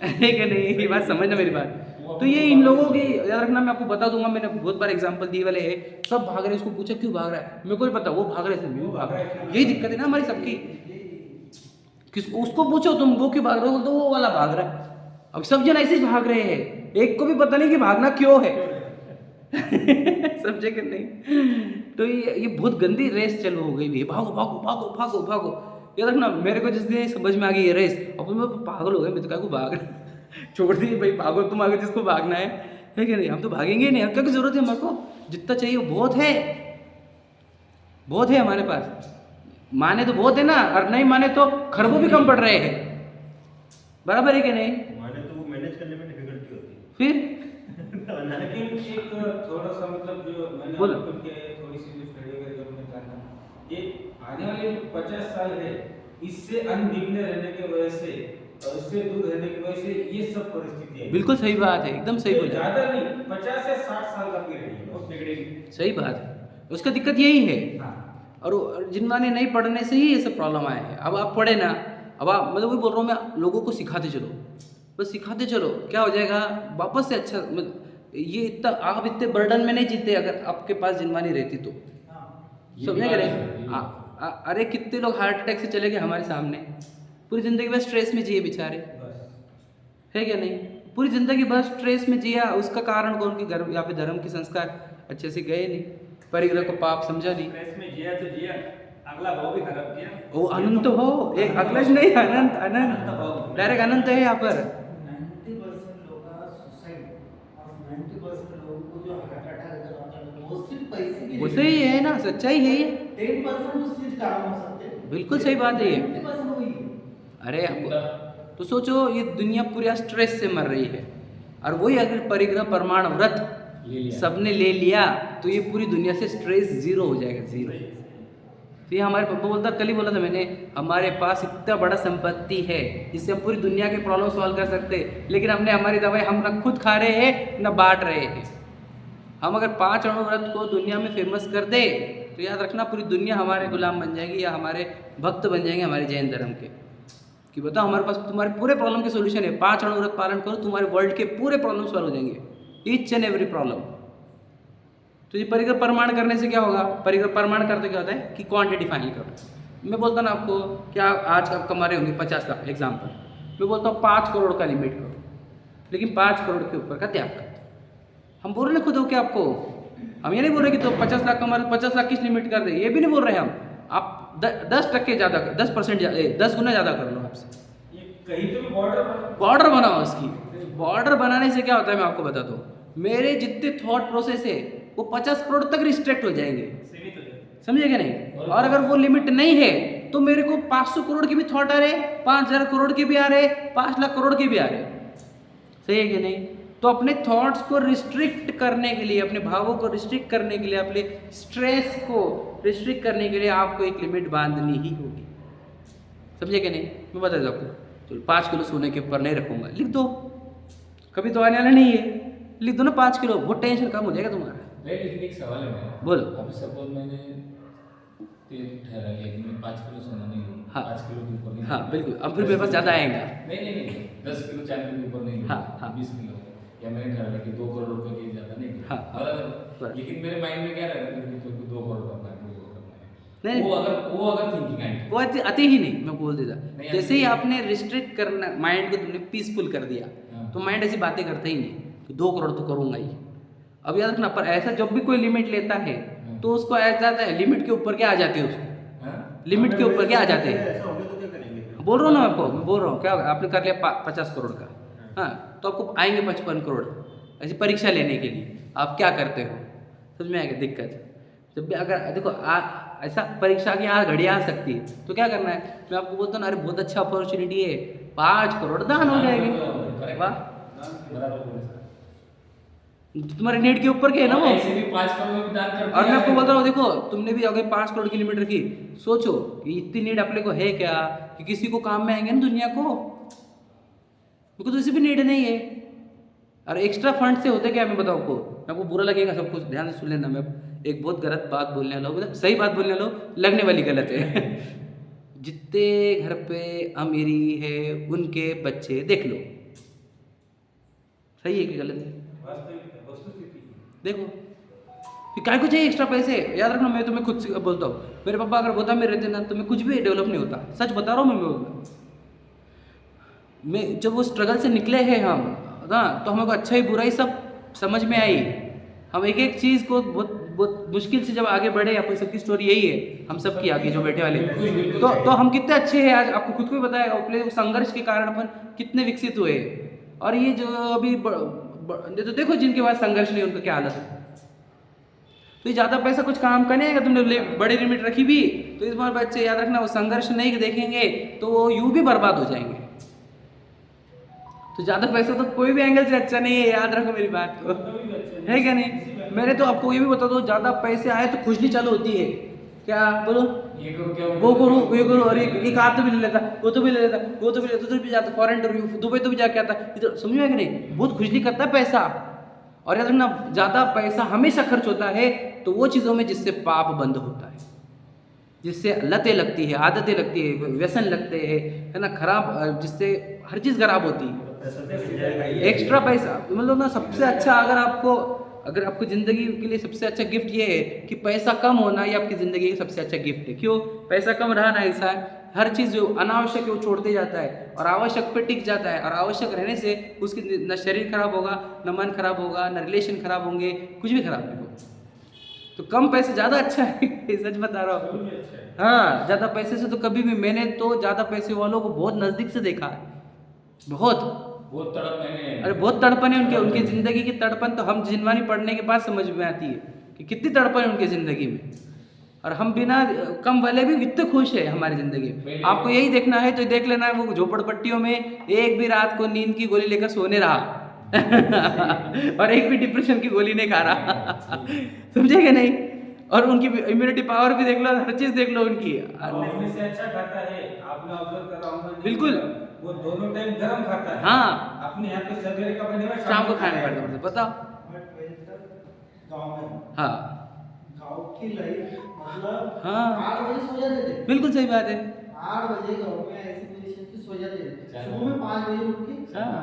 कि नहीं? ये बात समझना मेरी बात। तो ये इन लोगों की याद रखना, मैं आपको बता दूंगा, मैंने बहुत बार एग्जांपल दिए वाले है। सब भाग रहे हैं, इसको पूछा क्यों भाग रहा है, मेरे को नहीं पता, वो भाग रहे थे, मैं भी भाग रहा हूं। यही दिक्कत है ना हमारी सबकी। किसको उसको पूछो तुम वो क्यों भाग रहे हो, तो वो वाला भाग रहा है। अब सब जन ऐसे ही भाग रहे हैं, एक को भी पता नहीं कि भागना क्यों है समझे कि नहीं? तो ये बहुत गंदी रेस चालू हो गई है, भागो भागो भागो भागो भागो। ये रखना, मेरे को जिस दिन समझ में आ गई ये रेस, अब मैं पागल हो गए, मैं तो क्या को भाग रहा छोड़ दी भाई, भागो तुम आगे जिसको भागना है कि नहीं? हम तो भागेंगे नहीं, क्या की जरूरत है हमारे को, जितना चाहिए बहुत है, बहुत है हमारे पास। माने तो बहुत है ना, और नहीं माने तो खरबों भी कम पड़ रहे हैं, बराबर है कि नहीं? माने तो वो मैनेज करने में डिफिकल्टी होती है फिर लेकिन एक थोड़ा सा मतलब जो मैंने बोलो। थोड़ी सी जो स्टडी वगैरह जब मैं करता हूँ, ये आने वाले 50 साल है, इससे अनभिज्ञ रहने की वजह से और इससे दूर रहने की वजह से ये सब परिस्थिति है। बिल्कुल सही बात है, एकदम सही बोला, ज्यादा नहीं, 50 से 60 साल का पीरियड है, बहुत बिगड़ेगी। सही बात है। उसका दिक्कत यही है, और जिनमाने नहीं पढ़ने से ही ये सब प्रॉब्लम आए हैं। अब आप पढ़े ना, अब आप मतलब वही बोल रहा हूँ मैं, लोगों को सिखाते चलो, बस सिखाते चलो, क्या हो जाएगा वापस से अच्छा। ये इतना आप इतने बर्डन में नहीं जीते अगर आपके पास जिनमानी रहती तो, समझे कि नहीं? अरे कितने लोग हार्ट अटैक से चले गए हमारे सामने, पूरी ज़िंदगी बस स्ट्रेस में जिए बेचारे, है क्या नहीं? पूरी ज़िंदगी बस स्ट्रेस में जिया, उसका कारण कौन? कि घर यहाँ पे धर्म के संस्कार अच्छे से गए नहीं, परिग्रह को पाप समझा नहीं। स्ट्रेस में जिया तो जिया, अगला भाव भी खराब किया। वो अनंत हो, एक अगला नहीं, अनंत अनंत डायरेक्ट अनंत है यहाँ पर। 90% लोग का सुसाइड और 90% लोगों को जो हार्ट अटैक आता है वो सिर्फ पैसे के लिए। वो सही है ना, सच्चाई है ये, 10% तो सिर्फ कारण हो सकते हैं। बिल्कुल सही बात है ये। 90% वही है। अरे आपको तो सोचो, ये दुनिया पूरा स्ट्रेस से मर रही है, और वही अगर परिग्रह प्रमाण व्रत सबने ले लिया तो ये पूरी दुनिया से स्ट्रेस जीरो हो जाएगा, जीरो। तो ये हमारे पापा बोलता, कल ही बोला था मैंने, हमारे पास इतना बड़ा संपत्ति है जिससे हम पूरी दुनिया के प्रॉब्लम सॉल्व कर सकते हैं, लेकिन हमने हमारी दवाई हम ना खुद खा रहे हैं ना बांट रहे हैं। हम अगर 5 अणु व्रत को दुनिया में फेमस कर दे तो याद रखना पूरी दुनिया हमारे गुलाम बन जाएगी या हमारे भक्त बन जाएंगे हमारे जैन धर्म के। कि बताओ, हमारे पास तुम्हारे पूरे प्रॉब्लम के सोल्यूशन है, 5 अणु व्रत पालन करो, तुम्हारे वर्ल्ड के पूरे प्रॉब्लम सॉल्व हो जाएंगे, ईच एंड एवरी प्रॉब्लम। तो ये परिग्रह प्रमाण करने से क्या होगा? परिग्रह प्रमाण करते क्या होता है कि क्वांटिटी फाइनल करो। मैं बोलता ना आपको, क्या आज आप कमा रहे होंगे 50 लाख एग्जाम्पल, मैं बोलता हूँ 5 करोड़ का लिमिट करो, लेकिन 5 करोड़ के ऊपर का त्याग कर दो। हम बोल रहे खुद हो क्या आपको? हम ये नहीं बोल रहे कि तो 50 लाख कमा रहे 50 लाख किस लिमिट कर दे, ये भी नहीं बोल रहे हम। आप 10% ज़्यादा, 10% 10 गुना ज़्यादा कर लो आपसे, ये कहीं तो भी बॉर्डर बनाओ उसकी। बॉर्डर बनाने से क्या होता है मैं आपको बता दूँ, मेरे जितने थॉट प्रोसेस है वो 50 करोड़ तक रिस्ट्रिक्ट हो जाएंगे, सीमित हो जाए। समझे क्या नहीं? और अगर वो लिमिट नहीं है तो मेरे को 500 करोड़ के भी थॉट आ रहे, 5000 करोड़ के भी आ रहे, 5 लाख करोड़ के भी आ रहे, सही है कि नहीं? तो अपने थॉट्स को रिस्ट्रिक्ट करने के लिए, अपने भावों को रिस्ट्रिक्ट करने के लिए, अपने स्ट्रेस को रिस्ट्रिक्ट करने के लिए आपको एक लिमिट बांधनी ही होगी, समझे कि नहीं? मैं बता दूँ आपको, तो 5 किलो सोने के ऊपर नहीं रखूंगा, लिख दो, कभी तो आने वाला नहीं है, लिख दो ना 5 किलो, बहुत टेंशन कम हो जाएगा तुम्हारा। नहीं, लेकिन एक सवाल है मेरा। बोलो। अभी सपोज मैंने ये ठहरा लिया कि मैं 5 किलो सोना नहीं लूँगा, हाँ। 5 किलो के ऊपर नहीं हाँ लूँगा। बिल्कुल, अब फिर मेरे पास ज़्यादा आएगा। नहीं, 10 किलो चांदी के ऊपर नहीं लूँगा, हाँ, हाँ। 20 किलो, या मैंने ठहरा लिया कि 2 करोड़ रुपए के ज़्यादा नहीं लूँगा। हाँ, हाँ। बराबर। लेकिन मेरे माइंड में क्या रहता है कि 2 करोड़ करना है, 2 करोड़ करना है। नहीं। वो अगर थिंकिंग आई वो आती ही नहीं, मैं बोल देता। नहीं, जैसे ही आती आपने रिस्ट्रिक्ट करना, माइंड को तुमने पीसफुल कर दिया, हाँ। तो माइंड ऐसी बातें करता ही नहीं कि 2 करोड़ तो करूँगा ही। अब याद रखना, पर ऐसा जब भी कोई लिमिट लेता है तो उसको ऐसा आता है, लिमिट के ऊपर क्या आ जाते हैं उसको, हाँ? लिमिट के ऊपर क्या आ जाते हैं। ऐसा हो गया तो क्या करेंगे फिर? बोल रहा हूँ ना आपको, मैं बोल रहा हूँ क्या आपने कर लिया 50 करोड़ का, हाँ, तो आपको आएंगे 55 करोड़ ऐसी परीक्षा लेने के लिए, आप क्या करते हो? समझ में आएगा दिक्कत। जब भी अगर देखो ऐसा परीक्षा की यहाँ घड़ी आ सकती है तो क्या करना है, मैं आपको बोलता हूँ ना, अरे बहुत अच्छा अपॉर्चुनिटी है, 5 करोड़ दान हो जाएंगे, वाह। बराबर बोले सर। तुम्हारे नीड के ऊपर के है ना वो। ऐसे भी 5 करोड़ में दान करते और मैं आपको हैं। बोल रहा हूँ, देखो तुमने भी अगर 5 करोड़ किलोमीटर की सोचो कि इतनी नीड अपने को है क्या, कि किसी को काम में आएंगे ना दुनिया को, तो किसी भी नीड नहीं है। और एक्स्ट्रा फंड से होते क्या, मैं बताऊँ आपको, आपको बुरा लगेगा, सब कुछ ध्यान से सुन लेना। मैं एक बहुत गलत बात बोलने वाला हूँ, मतलब सही बात बोलने वाला हूँ, लगने वाली गलत है। जितने घर पे अमीरी है उनके बच्चे देख लो, सही है कि गलत है? वास्तविक वस्तुस्थिति। देखो फिर काय को चाहिए एक्स्ट्रा पैसे। याद रखना, मैं तुम्हें खुद से बोलता हूँ, मेरे पापा अगर गोदाम में रहते ना तो मैं कुछ भी डेवलप नहीं होता, सच बता रहा हूँ मैं जब वो स्ट्रगल से निकले हैं हम ना, तो हमको अच्छा ही बुरा ही सब समझ में आई। हम एक एक चीज़ को बहुत बहुत मुश्किल से जब आगे बढ़े, अपन सबकी स्टोरी यही है, हम सब की आगे जो बैठे वाले, तो हम कितने अच्छे हैं आज, आपको खुद को ही बताया, अपने संघर्ष के कारण अपन कितने विकसित हुए। और ये जो अभी तो देखो जिनके पास संघर्ष नहीं उनका क्या हालत है। तो ये ज़्यादा पैसा कुछ काम का नहीं आएगा, तुमने बड़ी लिमिट रखी भी तो इस बार बच्चे याद रखना, वो संघर्ष नहीं देखेंगे तो वो यूं भी बर्बाद हो जाएंगे। तो ज़्यादा पैसा तो कोई भी एंगल से अच्छा नहीं है, याद रखो मेरी बात को, है क्या नहीं। मैंने तो आपको ये भी बता दो, ज़्यादा पैसे आए तो खुजली चालू होती है, क्या बोलो, ये करो क्या वो करूँ ये करूँ, अरे एक हाथ तो भी ले लेता, वो तो भी ले लेता, वो तो भी लेता, उधर भी जाता, फॉरेन टूर दुबई तो भी जाके आता, इधर समझ में कि नहीं, बहुत खुजली करता है पैसा। और याद रखना, ज़्यादा पैसा हमेशा खर्च होता है तो वो चीज़ों में जिससे पाप बंद होता है, जिससे लतें लगती है, आदतें लगती है, व्यसन लगते हैं, है ना, खराब, जिससे हर चीज़ खराब होती है। एक्स्ट्रा पैसा मतलब ना, सबसे अच्छा अगर आपको ज़िंदगी के लिए सबसे अच्छा गिफ्ट ये है कि पैसा कम होना, ये आपकी ज़िंदगी का सबसे अच्छा गिफ्ट है। क्यों? पैसा कम रहा ना इंसान, हर चीज़ जो अनावश्यक है वो छोड़ते जाता है और आवश्यक पे टिक जाता है। और आवश्यक रहने से उसकी न शरीर खराब होगा, न मन खराब होगा, न रिलेशन खराब होंगे, कुछ भी खराब नहीं होगा। तो कम पैसे ज़्यादा अच्छा है। सच बता रहा हूँ। हाँ, ज़्यादा पैसे से तो कभी भी, मैंने तो ज़्यादा पैसे वालों को बहुत नज़दीक से देखा है, बहुत तड़प मैंने। अरे बहुत तड़पन है उनकी ज़िंदगी की तड़पन तो हम जिनवानी पढ़ने के बाद समझ में आती है कि कितनी तड़पन है उनकी ज़िंदगी में। और हम बिना कम वाले भी कितने खुश है हमारी ज़िंदगी में। आपको यही देखना है तो देख लेना, वो झोपड़पट्टियों में एक भी रात को नींद की गोली लेकर सोने रहा और एक भी डिप्रेशन की गोली नहीं खा रहा। समझे कि नहीं? और उनकी इम्यूनिटी पावर भी देख लो, हर चीज़ देख लो उनकी। अपने से अच्छा खाता है, आपने ऑब्जर्व करा होगा। बिल्कुल। वो दोनों टाइम गरम खाता है। हाँ, अपने यहाँ पे सवेरे का बने हुआ शाम को खाने पड़ता है, बताओ। गाँव में, हाँ गाँव की लाइफ मतलब हाँ। 8 बजे सो जाते थे। बिल्कुल सही बात है। 8 बजे गाँव में ऐसी पोजीशन थी, सो जाते थे। चार सुबह में 5 बजे उठ के, हाँ।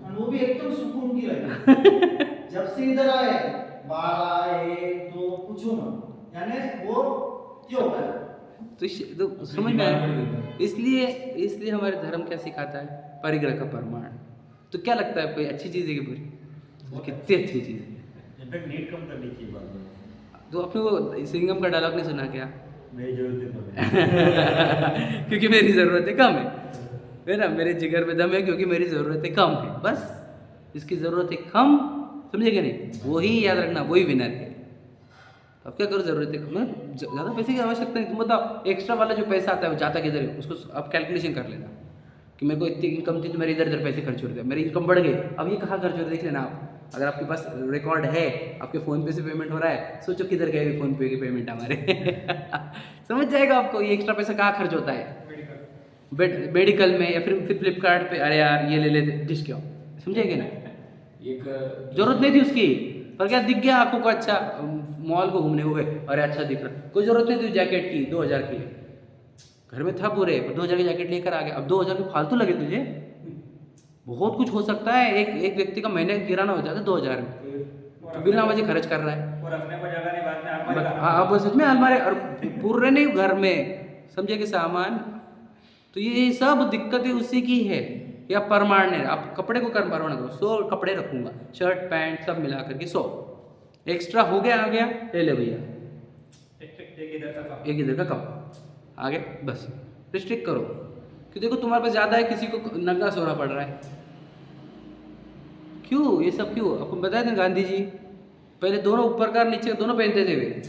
और वो भी एकदम सुकून की लाइफ। जब से इधर आए 12 1 2 पूछो मत, यानी वो क्यों होता है। तो समझ में आया। इसलिए हमारे धर्म क्या सिखाता है? परिग्रह का प्रमाण। तो क्या लगता है, कोई अच्छी चीज़ है कि बुरी? कितनी अच्छी चीज़ है। इनफैक्ट नीड कम करनी चाहिए बाद में। तो आपने वो सिंघम का डायलॉग नहीं सुना क्या? मेरी जरूरत है क्योंकि मेरी ज़रूरतें कम है ना, मेरे जिगर में दम है क्योंकि मेरी ज़रूरतें कम है। बस जिसकी ज़रूरतें कम, समझे क्या नहीं, वही याद रखना, वही विनर है। अब क्या करो, ज़रूरतें कम, ज़्यादा पैसे की आवश्यकता नहीं। तुम बताओ, एक्स्ट्रा वाला जो पैसा आता है वो जाता किधर है, उसको आप कैलकुलेशन कर लेना कि मेरे को इतनी इनकम थी तो मेरे इधर पैसे खर्च हो रहे थे, मेरी इनकम बढ़ गई, अब ये कहाँ खर्च हो रहे देख लेना आप। अगर आपके पास रिकॉर्ड है, आपके फ़ोन पे से पेमेंट हो रहा है, सोचो किधर गए फ़ोन पे की पेमेंट हमारे। समझ जाएगा आपको ये एक्स्ट्रा पैसा कहाँ खर्च होता है। मेडिकल में, या फिर फ्लिपकार्ट पे, अरे यार ये ले लेते डिश क्यों, समझेंगे ना, एक जरूरत नहीं थी उसकी, पर क्या दिख गया आपको को अच्छा, मॉल को घूमने हुए, अरे अच्छा दिख रहा, कोई जरूरत नहीं थी जैकेट की 2000 की, घर में था पूरे, पर 2000 की जैकेट लेकर आ गया। अब 2000 के फालतू लगे तुझे, बहुत कुछ हो सकता है। एक व्यक्ति का महीने का किराना हो जाता है 2000 में, तो बिना वजह खर्च कर रहा है। वो रखने को जगह नहीं, बाद में अलमारी का हाँ, अब सच में अलमारी और पूरे नहीं घर में, समझे कि सामान। तो ये सब दिक्कतें उसी की है। या परमाण है, आप कपड़े को कर परमाण करो, 100 कपड़े रखूंगा, शर्ट पैंट सब मिला करके 100, एक्स्ट्रा हो गया आ गया, ले ले भैया, एक इधर का कप। एक इधर का कप आगे, बस रिस्ट्रिक्ट करो। कि देखो तुम्हारे पास ज़्यादा है, किसी को नंगा सोना पड़ रहा है, क्यों ये सब क्यों? आपको बताया था गांधी जी पहले दोनों ऊपर का नीचे का दोनों पहनते थे वे,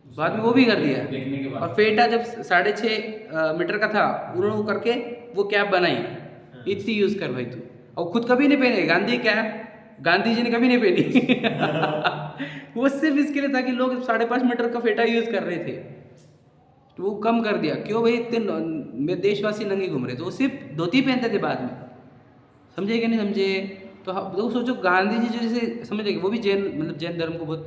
बाद में वो भी कर दिया। देखने के बाद और फेटा जब 6.5 मीटर का था, उन्होंने वो करके वो कैप बनाई, इतनी यूज़ कर भाई तू। और खुद कभी नहीं पहने गांधी कैप, गांधी जी ने कभी नहीं पहनी। वो सिर्फ इसके लिए था कि लोग 5.5 मीटर का फेटा यूज कर रहे थे, तो वो कम कर दिया। क्यों भाई, इतने देशवासी नंगे घूम रहे थे, वो सिर्फ धोती पहनते थे बाद में। समझे कि नहीं समझे? तो सोचो गांधी जी जैसे समझे, वो भी जैन मतलब जैन धर्म को बहुत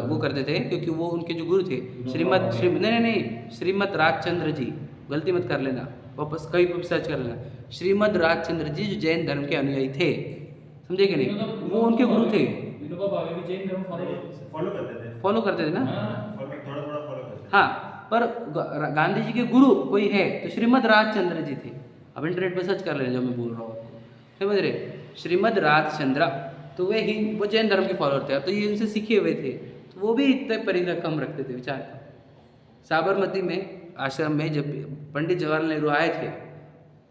वो करते थे, क्योंकि वो उनके जो गुरु थे नहीं, श्रीमद राजचंद्र जी, गलती मत कर लेना, वापस कहीं पर सर्च कर लेना। श्रीमद राजचंद्र जी जो जैन धर्म के अनुयायी थे, समझे कि नहीं, वो उनके गुरु थे। विनोबा भावे भी जैन धर्म फॉलो करते थे ना। थोड़ा थोड़ा फॉलो करते थे। हाँ, पर गांधी जी के गुरु कोई है तो श्रीमद राजचंद्र जी थे। अब इंटरनेट पे सर्च कर लेना जो मैं बोल रहा हूँ आपको, समझ रहे? श्रीमद राजचंद्र, तो वो जैन धर्म के फॉलोअर थे, तो ये उनसे सीखे हुए थे, तो वो भी इतने परिग्रह कम रखते थे। विचार कर, साबरमती में आश्रम में जब पंडित जवाहरलाल नेहरू आए थे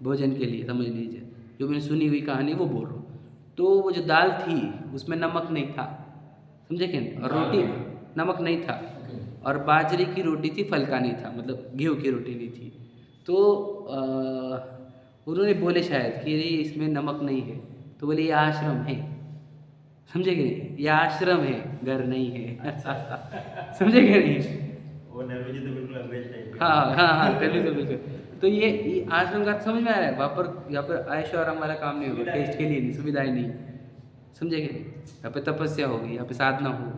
भोजन के लिए, समझ लीजिए, जो मैंने सुनी हुई कहानी वो बोल रहा हूँ, तो वो जो दाल थी उसमें नमक नहीं था, समझे कि नहीं, और रोटी नमक नहीं था, और बाजरे की रोटी थी, फलका नहीं था, मतलब गेहूँ की रोटी नहीं थी। तो उन्होंने बोले शायद कि ये इसमें नमक नहीं है, तो बोले ये आश्रम है, समझे कि नहीं, ये आश्रम है, घर नहीं है। समझे कि नहीं? वो नेहरू जी तो बिल्कुल अंग्रेज टाइप के। हाँ, बिल्कुल। तो ये आश्रम का समझ में आ रहा है। यहाँ पर ऐश और आराम वाला काम नहीं होगा, टेस्ट के लिए नहीं, सुविधाएं नहीं, समझे कि नहीं? यहाँ पे तपस्या होगी, यहाँ पे साधना होगी,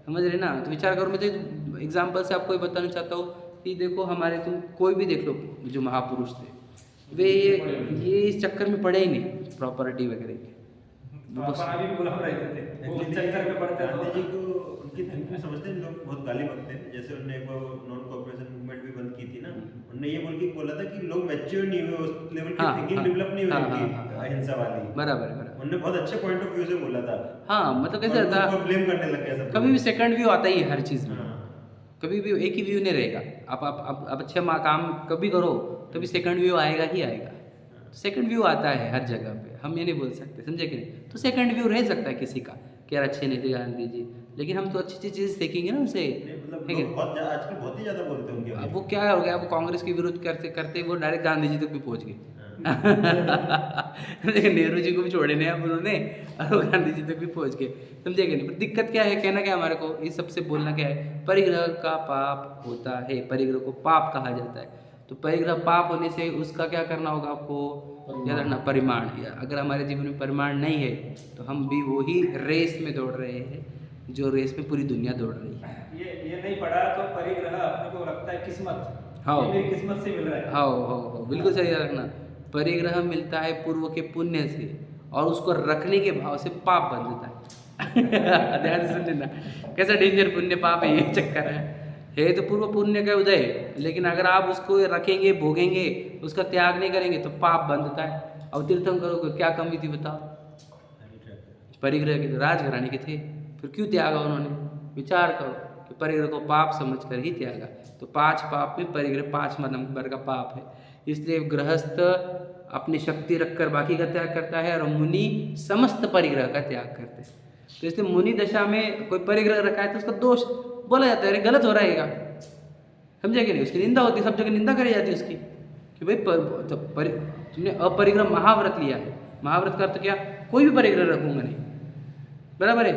समझ रहे ना? तो विचार करो, मैं तो एग्जाम्पल से आपको ये बताना चाहता हूँ कि देखो हमारे, तुम कोई भी देख लो जो महापुरुष थे, वे ये इस चक्कर में पड़े ही नहीं प्रॉपर्टी वगैरह के। अभी भी गुलाम रहते थे, वो उस चक्कर में पड़ते गांधी जी थे। को उनकी थिंकिंग समझते हैं लोग, बहुत गाली बकते हैं। जैसे उन्होंने एक नॉन कॉर्पोरेशन मूवमेंट भी बंद की थी ना, उन्होंने ये बोला था कि लोग मैच्योर नहीं हुए, उस लेवल की थिंकिंग डेवलप नहीं हुई उनकी अहिंसा वाली। बराबर। उन्होंने बहुत अच्छे पॉइंट ऑफ व्यू से बोला था। हाँ, मतलब कैसे था, ब्लेम करने लग गए सब। कभी भी सेकंड व्यू आता ही है हर चीज़ में, हाँ। कभी भी एक ही व्यू नहीं रहेगा। आप अच्छे काम कभी करो तभी सेकंड व्यू आएगा ही आएगा। सेकंड व्यू आता है हर जगह पे, हम ये नहीं बोल सकते, समझे कि नहीं? तो सेकंड व्यू रह सकता है किसी का कि यार अच्छे नहीं थे गांधी जी, लेकिन हम तो अच्छी चीज़ सीखेंगे ना उनसे, मतलब ठीक है? आजकल बहुत ही ज्यादा बोलते हैं उनके बारे अब में। वो क्या हो गया, वो कांग्रेस के विरोध करते वो डायरेक्ट गांधी जी तक भी पहुंच गए। लेकिन नेहरू जी को भी छोड़े नहीं अब उन्होंने, और वो गांधी जी तक भी पहुंच गए, समझे कि नहीं? पर दिक्कत क्या है, कहना क्या हमारे को, इस सबसे बोलना क्या है, परिग्रह का पाप होता है, परिग्रह को पाप कहा जाता है। तो परिग्रह पाप होने से उसका क्या करना होगा आपको, याद रखना, परिमाण। अगर हमारे जीवन में परिमाण नहीं है तो हम भी वही रेस में दौड़ रहे हैं जो रेस में पूरी दुनिया दौड़ रही है। ये नहीं पढ़ा तो परिग्रह अपने को लगता है किस्मत, हाँ, ये मेरी किस्मत से मिल रहा है। हाँ, बिल्कुल सही रखना। परिग्रह मिलता है पूर्व के पुण्य से, और उसको रखने के भाव से पाप बन जाता है। ध्यान से सुन लेना, कैसा डेंजर पुण्य पाप है, ये चक्कर है तो पूर्व पुण्य का उदय, लेकिन अगर आप उसको रखेंगे, भोगेंगे, उसका त्याग नहीं करेंगे तो पाप बंधता है। अब तीर्थंकरों को क्या कमी थी बताओ, परिग्रह के तो राजघराने के थे, फिर क्यों त्यागा उन्होंने? विचार करो कि परिग्रह को पाप समझकर ही त्यागा। तो 5 पाप में परिग्रह 5वां नंबर का पाप है। इसलिए गृहस्थ अपनी शक्ति रखकर बाकी का त्याग करता है, और मुनि समस्त परिग्रह का त्याग करते हैं। तो इसलिए मुनि दशा में कोई परिग्रह रखा है तो उसका दोष बोला जाता है, अरे गलत हो रहेगा, समझे कि नहीं? उसकी निंदा होती है, सब जगह निंदा करी जाती है उसकी कि भाई तुमने अपरिग्रह महाव्रत लिया है। महाव्रत का अर्थ क्या, कोई भी परिग्रह रखूंगा नहीं, बराबर है?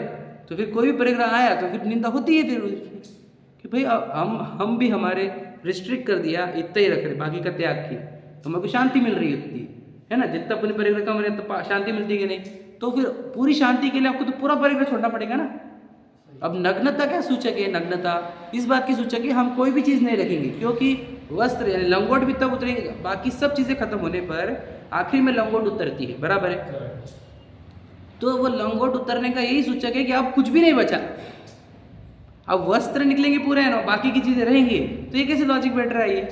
तो फिर कोई भी परिग्रह आया तो फिर निंदा होती है फिर कि भाई हम भी हमारे रिस्ट्रिक्ट कर दिया, इतना ही रख रहे, बाकी का त्याग किया, तो हमें को शांति मिल रही होती है ना? जितना अपने परिग्रह कम रहे तो शांति मिलती है नहीं, तो फिर पूरी शांति के लिए आपको तो पूरा परिग्रह छोड़ना पड़ेगा ना। अब नग्नता क्या सूचक है? नग्नता इस बात की सूचक है हम कोई भी चीज़ नहीं रखेंगे, क्योंकि वस्त्र यानी लंगोट भी तब उतरेंगे, बाकी सब चीज़ें खत्म होने पर आखिर में लंगोट उतरती है, बराबर है? तो वो लंगोट उतरने का यही सूचक है कि अब कुछ भी नहीं बचा, अब वस्त्र निकलेंगे पूरे हैं ना, बाकी की चीज़ें रहेंगी। तो ये कैसे लॉजिक बैठ रहा है ये?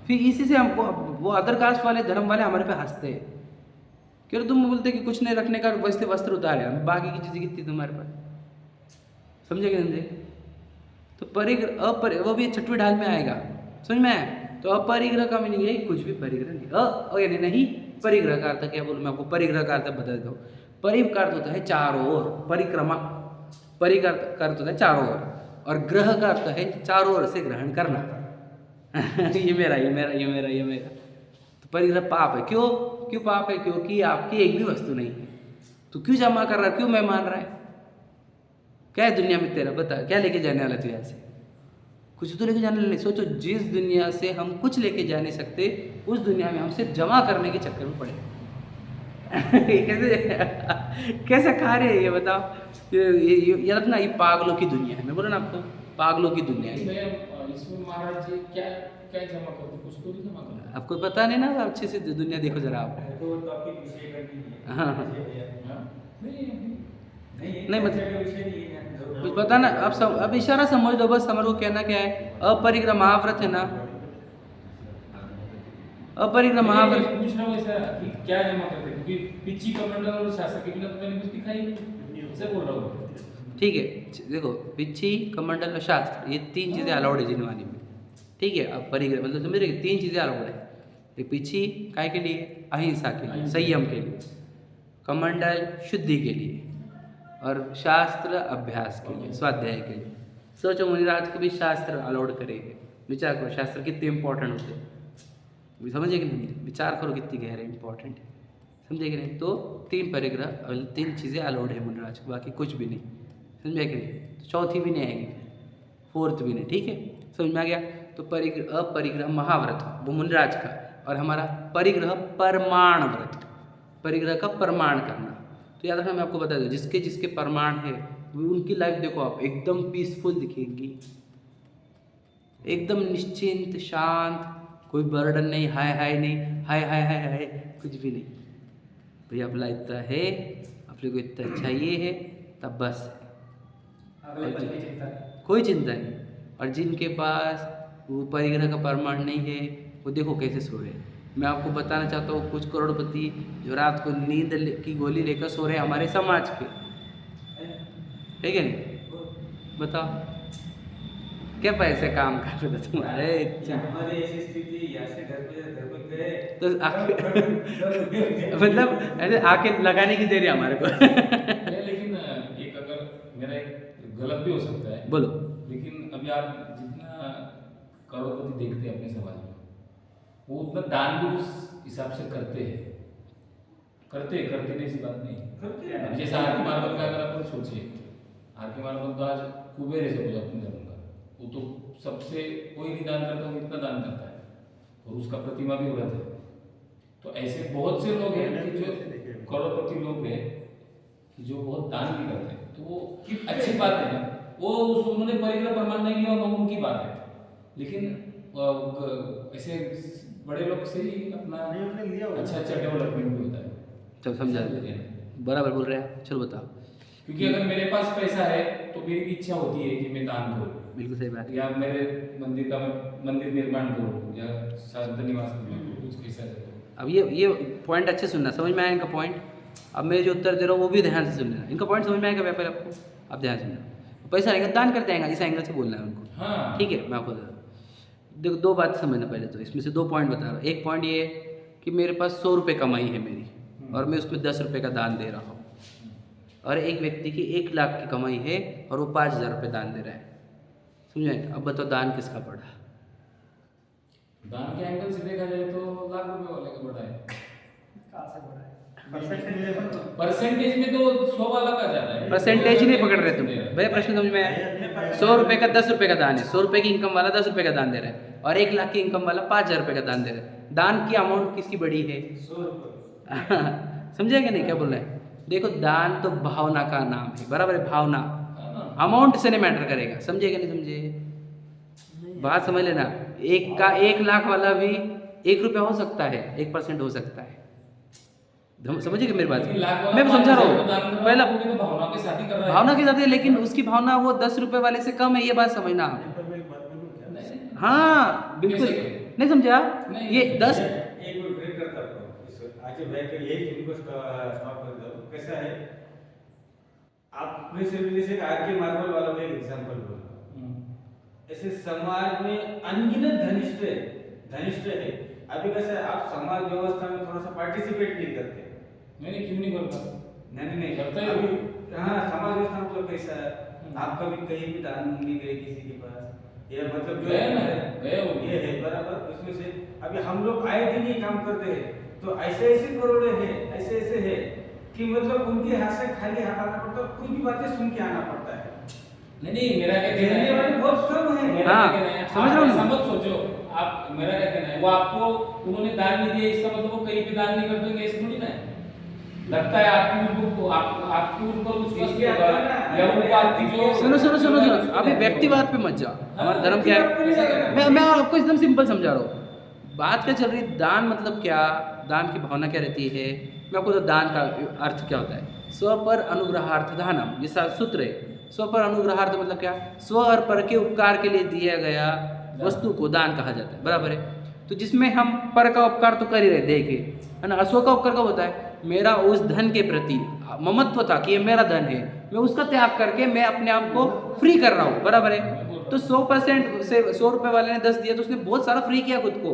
फिर इसी से हमको वो अदर कास्ट वाले, धर्म वाले हमारे पे हंसते हैं, क्यों तुम बोलते कि कुछ नहीं रखने का, वस्त्र उतारे, बाकी की चीज़ें कितनी तुम्हारे पास, समझे कि समझे? तो परिग्रह वो भी 6वीं ढाल में आएगा, समझ में आया? तो अपरिग्रह का मीनिंग है कुछ भी परिग्रह नहीं। यानी नहीं, परिग्रह का अर्थ क्या बोलूँ मैं आपको, परिग्रह का अर्थ बता देता हूँ। परि का अर्थ होता है चारों ओर, परिक्रमा, परि का अर्थ होता है चारों ओर, और ग्रह का अर्थ है चारों ओर से ग्रहण करना। ये मेरा। तो परिग्रह पाप है। क्यों पाप है? क्योंकि आपकी एक भी वस्तु नहीं है, तू क्यों जमा कर रहा है, क्यों मैं मान रहा है? क्या है दुनिया में तेरा, बता क्या लेके जाने वाला तू यहाँ से? कुछ तो लेके जाने नहीं। सोचो जिस दुनिया से हम कुछ लेके जा नहीं सकते, उस दुनिया में हम सिर्फ जमा करने के चक्कर में पड़े। कैसे कैसे खा रहे हैं ये बताओ? ये रखना, ये पागलों की दुनिया है। मैं बोला ना आपको, पागलों की दुनिया है। भैया इसमें महाराज जी क्या क्या जमा करते, कुछ तो नहीं जमा करते? आपको पता नहीं ना, अच्छे से दुनिया देखो जरा आप। तो टॉपिक विषय करनी है। हाँ, हाँ। हाँ? नहीं, मतलब विषय नहीं है। कुछ पता ना, अब इशारा समझ दो बस। हमारे को कहना क्या है, अपरिग्रह महाव्रत है ना, अपरिग्रह महाव्रत। पूछ रहा हूँ ऐसा कि क्या जमा करते, क्योंकि पिछी कमंडल और शासक के बिना तो मैंने कुछ दिखाई नहीं, ऐसे बोल रहा हूँ। ठीक है, देखो पिच्छी, कमंडल और शास्त्र, ये 3 चीज़ें अलाउड है जिनवानी में। ठीक है, अब परिग्रह मतलब समझ रहे, 3 चीज़ें अलाउड है। एक पिच्छी काय के लिए, अहिंसा के लिए, संयम के लिए, कमंडल शुद्धि के लिए, और शास्त्र अभ्यास के लिए, स्वाध्याय के लिए। सोचो मुनिराज को भी शास्त्र अलाउड करेंगे, विचार करो शास्त्र कितने इंपॉर्टेंट होते हैं, समझे कि नहीं? विचार करो कितनी गहरे इंपॉर्टेंट है, समझे कि नहीं? तो 3 परिग्रह, 3 चीज़ें अलाउड है मुनिराज को, बाकी कुछ भी नहीं, समझे कि नहीं? तो चौथी भी नहीं आएगी, 4th भी नहीं। ठीक है, समझ में आ गया? तो परिग्रह, अपरिग्रह महाव्रत वो मुनिराज का, और हमारा परिग्रह परमाण व्रत, परिग्रह का प्रमाण करना। तो याद रखना, मैं आपको बता दूँ, जिसके जिसके प्रमाण है उनकी लाइफ देखो आप, एकदम पीसफुल दिखेगी, एकदम निश्चिंत शांत, कोई बर्डन नहीं, हाय हाय नहीं, हाय हाय हाय हाय कुछ भी नहीं। भैया अपना इतना है, अपने को इतना चाहिए है, तब बस अगले पल की चिंता नहीं। कोई चिंता नहीं। और जिनके पास वो परिग्रह का प्रमाण नहीं है, वो देखो कैसे सो रहे हैं। मैं आपको बताना चाहता हूँ, कुछ करोड़पति जो रात को नींद की गोली लेकर सो रहे हैं हमारे समाज के, ठीक है नहीं? बताओ क्या पैसे काम कर रहे थे तुम्हारे? हमारी ऐसी स्थिति, यहाँ से घर पे गए तो मतलब ऐसे आके लगाने की देरी हमारे को। लेकिन एक अगर मेरा एक गलत भी हो सकता है, बोलो। लेकिन अभी आप जितना करोड़पति देखते हैं अपने समाज में, वो उतना दान भी उस हिसाब से करते हैं, करते नहीं, ऐसी बात नहीं। करते हैं। अब जैसे आरके मार्बल का अगर आप सोचिए, आरके मार्बल तो आज कुबेर है सब अपने धर्म का, वो तो सबसे कोई नहीं दान करता, वो इतना दान करता है, और उसका प्रतिमा भी व्रत है। तो ऐसे बहुत से लोग हैं कि जो करोड़पति लोग हैं कि जो बहुत दान भी करते हैं, तो वो अच्छी बात है, वो उन्होंने परिग्रह प्रमाण नहीं लिया, वो उनकी बात है। लेकिन ऐसे बड़े लोग से ही अपना अच्छा डेवलपमेंट भी होता है। चलो समझा, बराबर बोल रहे हैं। चलो बताओ। क्योंकि अगर मेरे पास पैसा है तो मेरी भी इच्छा होती है कि मैं दान करूं, बिल्कुल सही बात है। या मेरे मंदिर का मैं मंदिर निर्माण करूं, या शांत निवास कुछ ऐसा करूं। अब ये पॉइंट अच्छे सुनना, समझ में आया इनका पॉइंट? अब मैं जो उत्तर दे रहा हूँ वो भी ध्यान से सुन लेना। इनका पॉइंट समझ में आएगा व्यापार आपको? आप ध्यान से सुनना। पैसा आएगा दान करते आएगा, इस एंगल से बोलना है उनको। हाँ ठीक है, मैं आपको देखो 2 बात समझना पहले। तो इसमें से 2 पॉइंट बता रहा हूँ। एक पॉइंट ये कि मेरे पास 100 रुपये कमाई है मेरी, और मैं उसमें 10 रुपये का दान दे रहा हूँ। और एक व्यक्ति की 1 लाख की कमाई है और वो 5,000 रुपये दान दे रहा है, समझे? अब बताओ दान किसका पड़ा? दान के एंगल से देखा जाए तो लाख रुपए वाले का बड़ा है। कहाँ से बढ़ा है? परसेंटेज में तो 100 वाला का ज्यादा है। परसेंटेज नहीं पकड़ रहे तुम भैया। प्रश्न समझ में आया? 100 रुपये का 10 रुपये का दान है, 100 रुपये की इनकम वाला 10 रुपये का दान दे रहा है, और 1 लाख की इनकम वाला 5,000 रुपये का दान दे रहा है। दान की अमाउंट किसकी बड़ी है? 100 रुपये। समझे कि नहीं क्या बोल रहे हैं? देखो दान तो भावना का नाम है, बराबर है? भावना, अमाउंट से नहीं मैटर करेगा। समझे कि नहीं समझे? बात समझ लेना। 1 लाख वाला भी 1 रुपया हो सकता है, 1% हो सकता है। समझिए कि मेरी बात? मैं समझा रहा हूँ। पहला भावना के साथ ही कर रहा है। भावना के साथ है, लेकिन उसकी भावना वो 10 रुपये वाले से कम है, ये बात समझना आप। हाँ बिल्कुल नहीं समझा? ये 10 एक मिनट ब्रेक करता हूँ। आज ब्रेक यही इनको स्टॉप कर दो। कैसा है, आप अपने से जैसे आरके मार्बल वालों का एक एग्जांपल बोलो। ऐसे समाज में अनगिनत धनिष्ठ है। अभी कैसा है, आप समाज व्यवस्था में थोड़ा सा पार्टिसिपेट नहीं करते। मैंने क्यों नहीं करता? नहीं करता है। अभी हाँ, समाज व्यवस्था में तो कैसा है, आप कभी कहीं भी दान मांगने गए किसी के पास, या मतलब जो गए हो ये है बराबर। उसमें से अभी हम लोग आए दिन ये काम करते हैं, तो ऐसे करोड़े हैं, ऐसे है कि मतलब उनके हाथ से खाली हाथ आना पड़ता है, कोई भी बातें सुन के आना पड़ता है। नहीं मेरा क्या कहना देने है, वाले बहुत कम है। मेरा हाँ, क्या कहना है, समझ आप रहा हूँ ऐसा मैं। मत सोचो। आप, मेरा क्या कहना है, वो आपको उन्होंने दान नहीं दिया इसका मतलब वो कहीं पे दान नहीं कर देंगे, ऐसा थोड़ी ना है। लगता है आपकी उनको आपके ऊपर विश्वास नहीं होगा, या उनको आपकी जो सुनो अभी व्यक्तिवाद पे मत जाओ। हमारा धर्म क्या है, मैं आपको एकदम सिंपल समझा रहा हूँ। बात क्या चल रही है, दान मतलब क्या, दान की भावना क्या रहती है। मैं आपको तो दान का अर्थ क्या होता है, स्व पर अनुग्रहार्थ दानम, ये सूत्र है। स्व पर अनुग्रहार्थ मतलब क्या, स्व और पर के उपकार के लिए दिया गया वस्तु को दान कहा जाता है, बराबर है। तो जिसमें हम पर का उपकार तो कर ही रहे, दे के, है ना। अस्व का उपकार कब होता है, मेरा उस धन के प्रति ममत्व था कि ये मेरा धन है, मैं उसका त्याग करके मैं अपने आप को फ्री कर रहा हूँ, बराबर है। तो 100% से 100 रुपये वाले ने 10 दिया तो उसने बहुत सारा फ्री किया खुद को,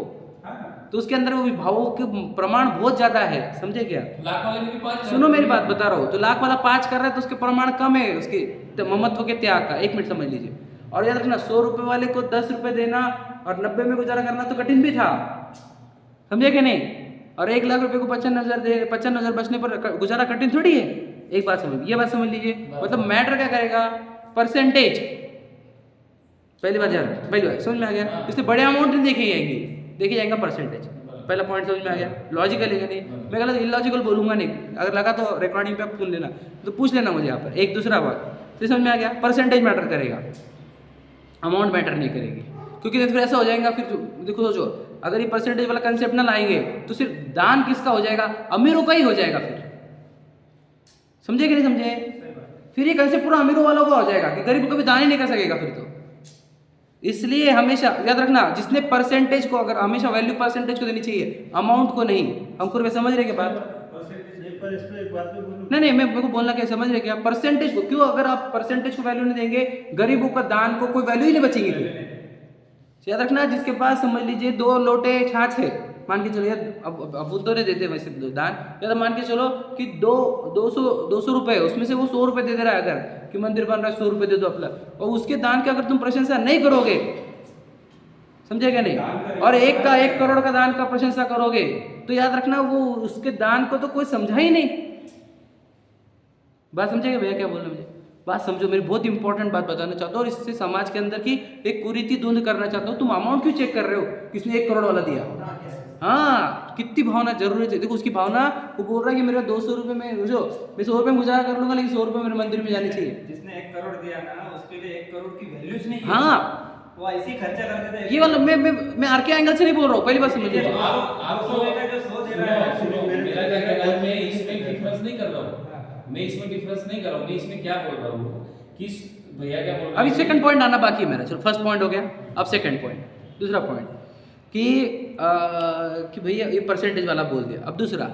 तो उसके अंदर वो भावों के प्रमाण बहुत ज्यादा है, समझे क्या। लाख वाले ने भी 5 सुनो मेरी बात बता रहा हूँ, तो लाख वाला 5 कर रहा है तो उसके प्रमाण कम है उसके ममत्व के त्याग का। 1 मिनट समझ लीजिए, और याद रखना 100 रुपये वाले को 10 रुपये देना और 90 में गुजारा करना तो कठिन भी था, समझे कि नहीं। और 1 लाख रुपए को 55,000 बचने पर गुजारा कठिन थोड़ी है। एक बात समझ, ये बात समझ लीजिए, मतलब मैटर क्या करेगा, परसेंटेज। पहली बात यार, पहली बात समझ में आ गया। इसलिए बड़े अमाउंट नहीं देखे जाएंगे परसेंटेज। पहला पॉइंट समझ में आ गया, लॉजिकल है कि नहीं। मैं गलत इलॉजिकल बोलूंगा नहीं, अगर लगा तो रिकॉर्डिंग पे आप सुन लेना, तो पूछ लेना मुझे यहाँ पर। एक दूसरा बात तो समझ में आ गया, परसेंटेज मैटर करेगा, अमाउंट मैटर नहीं करेगी। क्योंकि फिर ऐसा हो जाएगा, फिर देखो सोचो, अगर ये परसेंटेज वाला कंसेप्ट ना लाएंगे तो सिर्फ दान किसका हो जाएगा, अमीरों का ही हो जाएगा फिर, समझे कि नहीं समझे। फिर ये कंसेप्ट पूरा अमीरों वालों का हो जाएगा कि गरीब कभी दान ही नहीं कर सकेगा फिर तो। इसलिए हमेशा याद रखना, जिसने परसेंटेज को, अगर हमेशा वैल्यू परसेंटेज को देनी चाहिए, अमाउंट को नहीं। हमको वे समझ रहे क्या बात, पर इसमें एक बात मैं बोलूं, नहीं मैं मेरे को बोलना क्या, समझ रहे क्या, परसेंटेज को क्यों, अगर आप परसेंटेज को वैल्यू नहीं देंगे, गरीबों का दान को कोई वैल्यू ही नहीं बचेगी फिर। याद रखना, जिसके पास समझ लीजिए 2 लोटे छाछ है, मान के चलो यार, अब वो तो नहीं देते वैसे दान, या तो मान के चलो कि 200 रुपए, उसमें से वो 100 रुपए दे दे रहा है, अगर कि मंदिर बन रहा है 100 रुपए दे दो अपना, और उसके दान की अगर तुम प्रशंसा नहीं करोगे, समझे क्या नहीं, और 1 करोड़ का दान का प्रशंसा करोगे, तो याद रखना वो उसके दान को तो कोई समझा ही नहीं। बात समझेगा भैया क्या बोल रहे मुझे, बात समझो मेरी, बहुत इंपॉर्टेंट बात बताना चाहता हूँ, और इससे समाज के अंदर की एक कुरीति दूर करना चाहता हूँ। तुम अमाउंट क्यों चेक कर रहे हो, किसने 1 करोड़ वाला दिया, हाँ कितनी भावना जरूरी है। देखो उसकी भावना, वो बोल रहा है कि मेरा 200 रुपये में जो मैं 100 रुपये में गुजारा कर लूंगा, लेकिन 100 रुपये मेरे मंदिर में जाने चाहिए। जिसने 1 करोड़ दिया ना, उसके लिए 1 करोड़ की वैल्यूज नहीं है। हाँ वो ऐसे ही खर्चा कर देता है। ये वाला मैं आर के एंगल से नहीं बोल रहा हूँ, पहली बात समझ लीजिए। आपको जो 100 दे रहा है, सुनो, मेरा क्या कहना है, मैं इसमें डिफरेंस नहीं कर रहा हूँ, मैं इसमें डिफरेंस नहीं कर रहा हूँ। मैं इसमें क्या बोल रहा हूँ कि भैया क्या बोल रहे हैं, अभी सेकंड पॉइंट आना बाकी है मेरा, चलो फर्स्ट पॉइंट हो गया, अब सेकंड पॉइंट, दूसरा पॉइंट कि भैया ये परसेंटेज वाला बोल दिया। अब दूसरा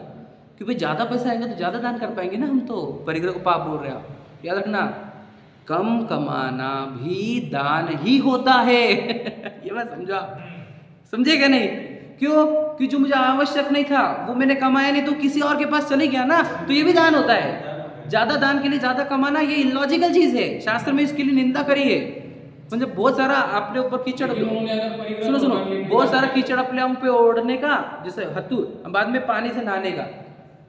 कि भाई ज़्यादा पैसा आएगा तो ज़्यादा दान कर पाएंगे ना हम, तो परिग्रह को पाप बोल रहे हैं आप। याद रखना, कम कमाना भी दान ही होता है ये बात समझा, समझे क्या नहीं, क्यों कि जो मुझे आवश्यक नहीं था वो मैंने कमाया नहीं, तो किसी और के पास चले गया ना, तो ये भी दान होता है। ज्यादा दान के लिए ज्यादा कमाना ये इलॉजिकल चीज है, शास्त्र में इसके लिए निंदा करी है। मतलब बहुत सारा अपने ऊपर कीचड़, सुनो बहुत सारा कीचड़ अपने पे ओढ़ने का, जैसे हत्तू बाद में पानी से नहाने का,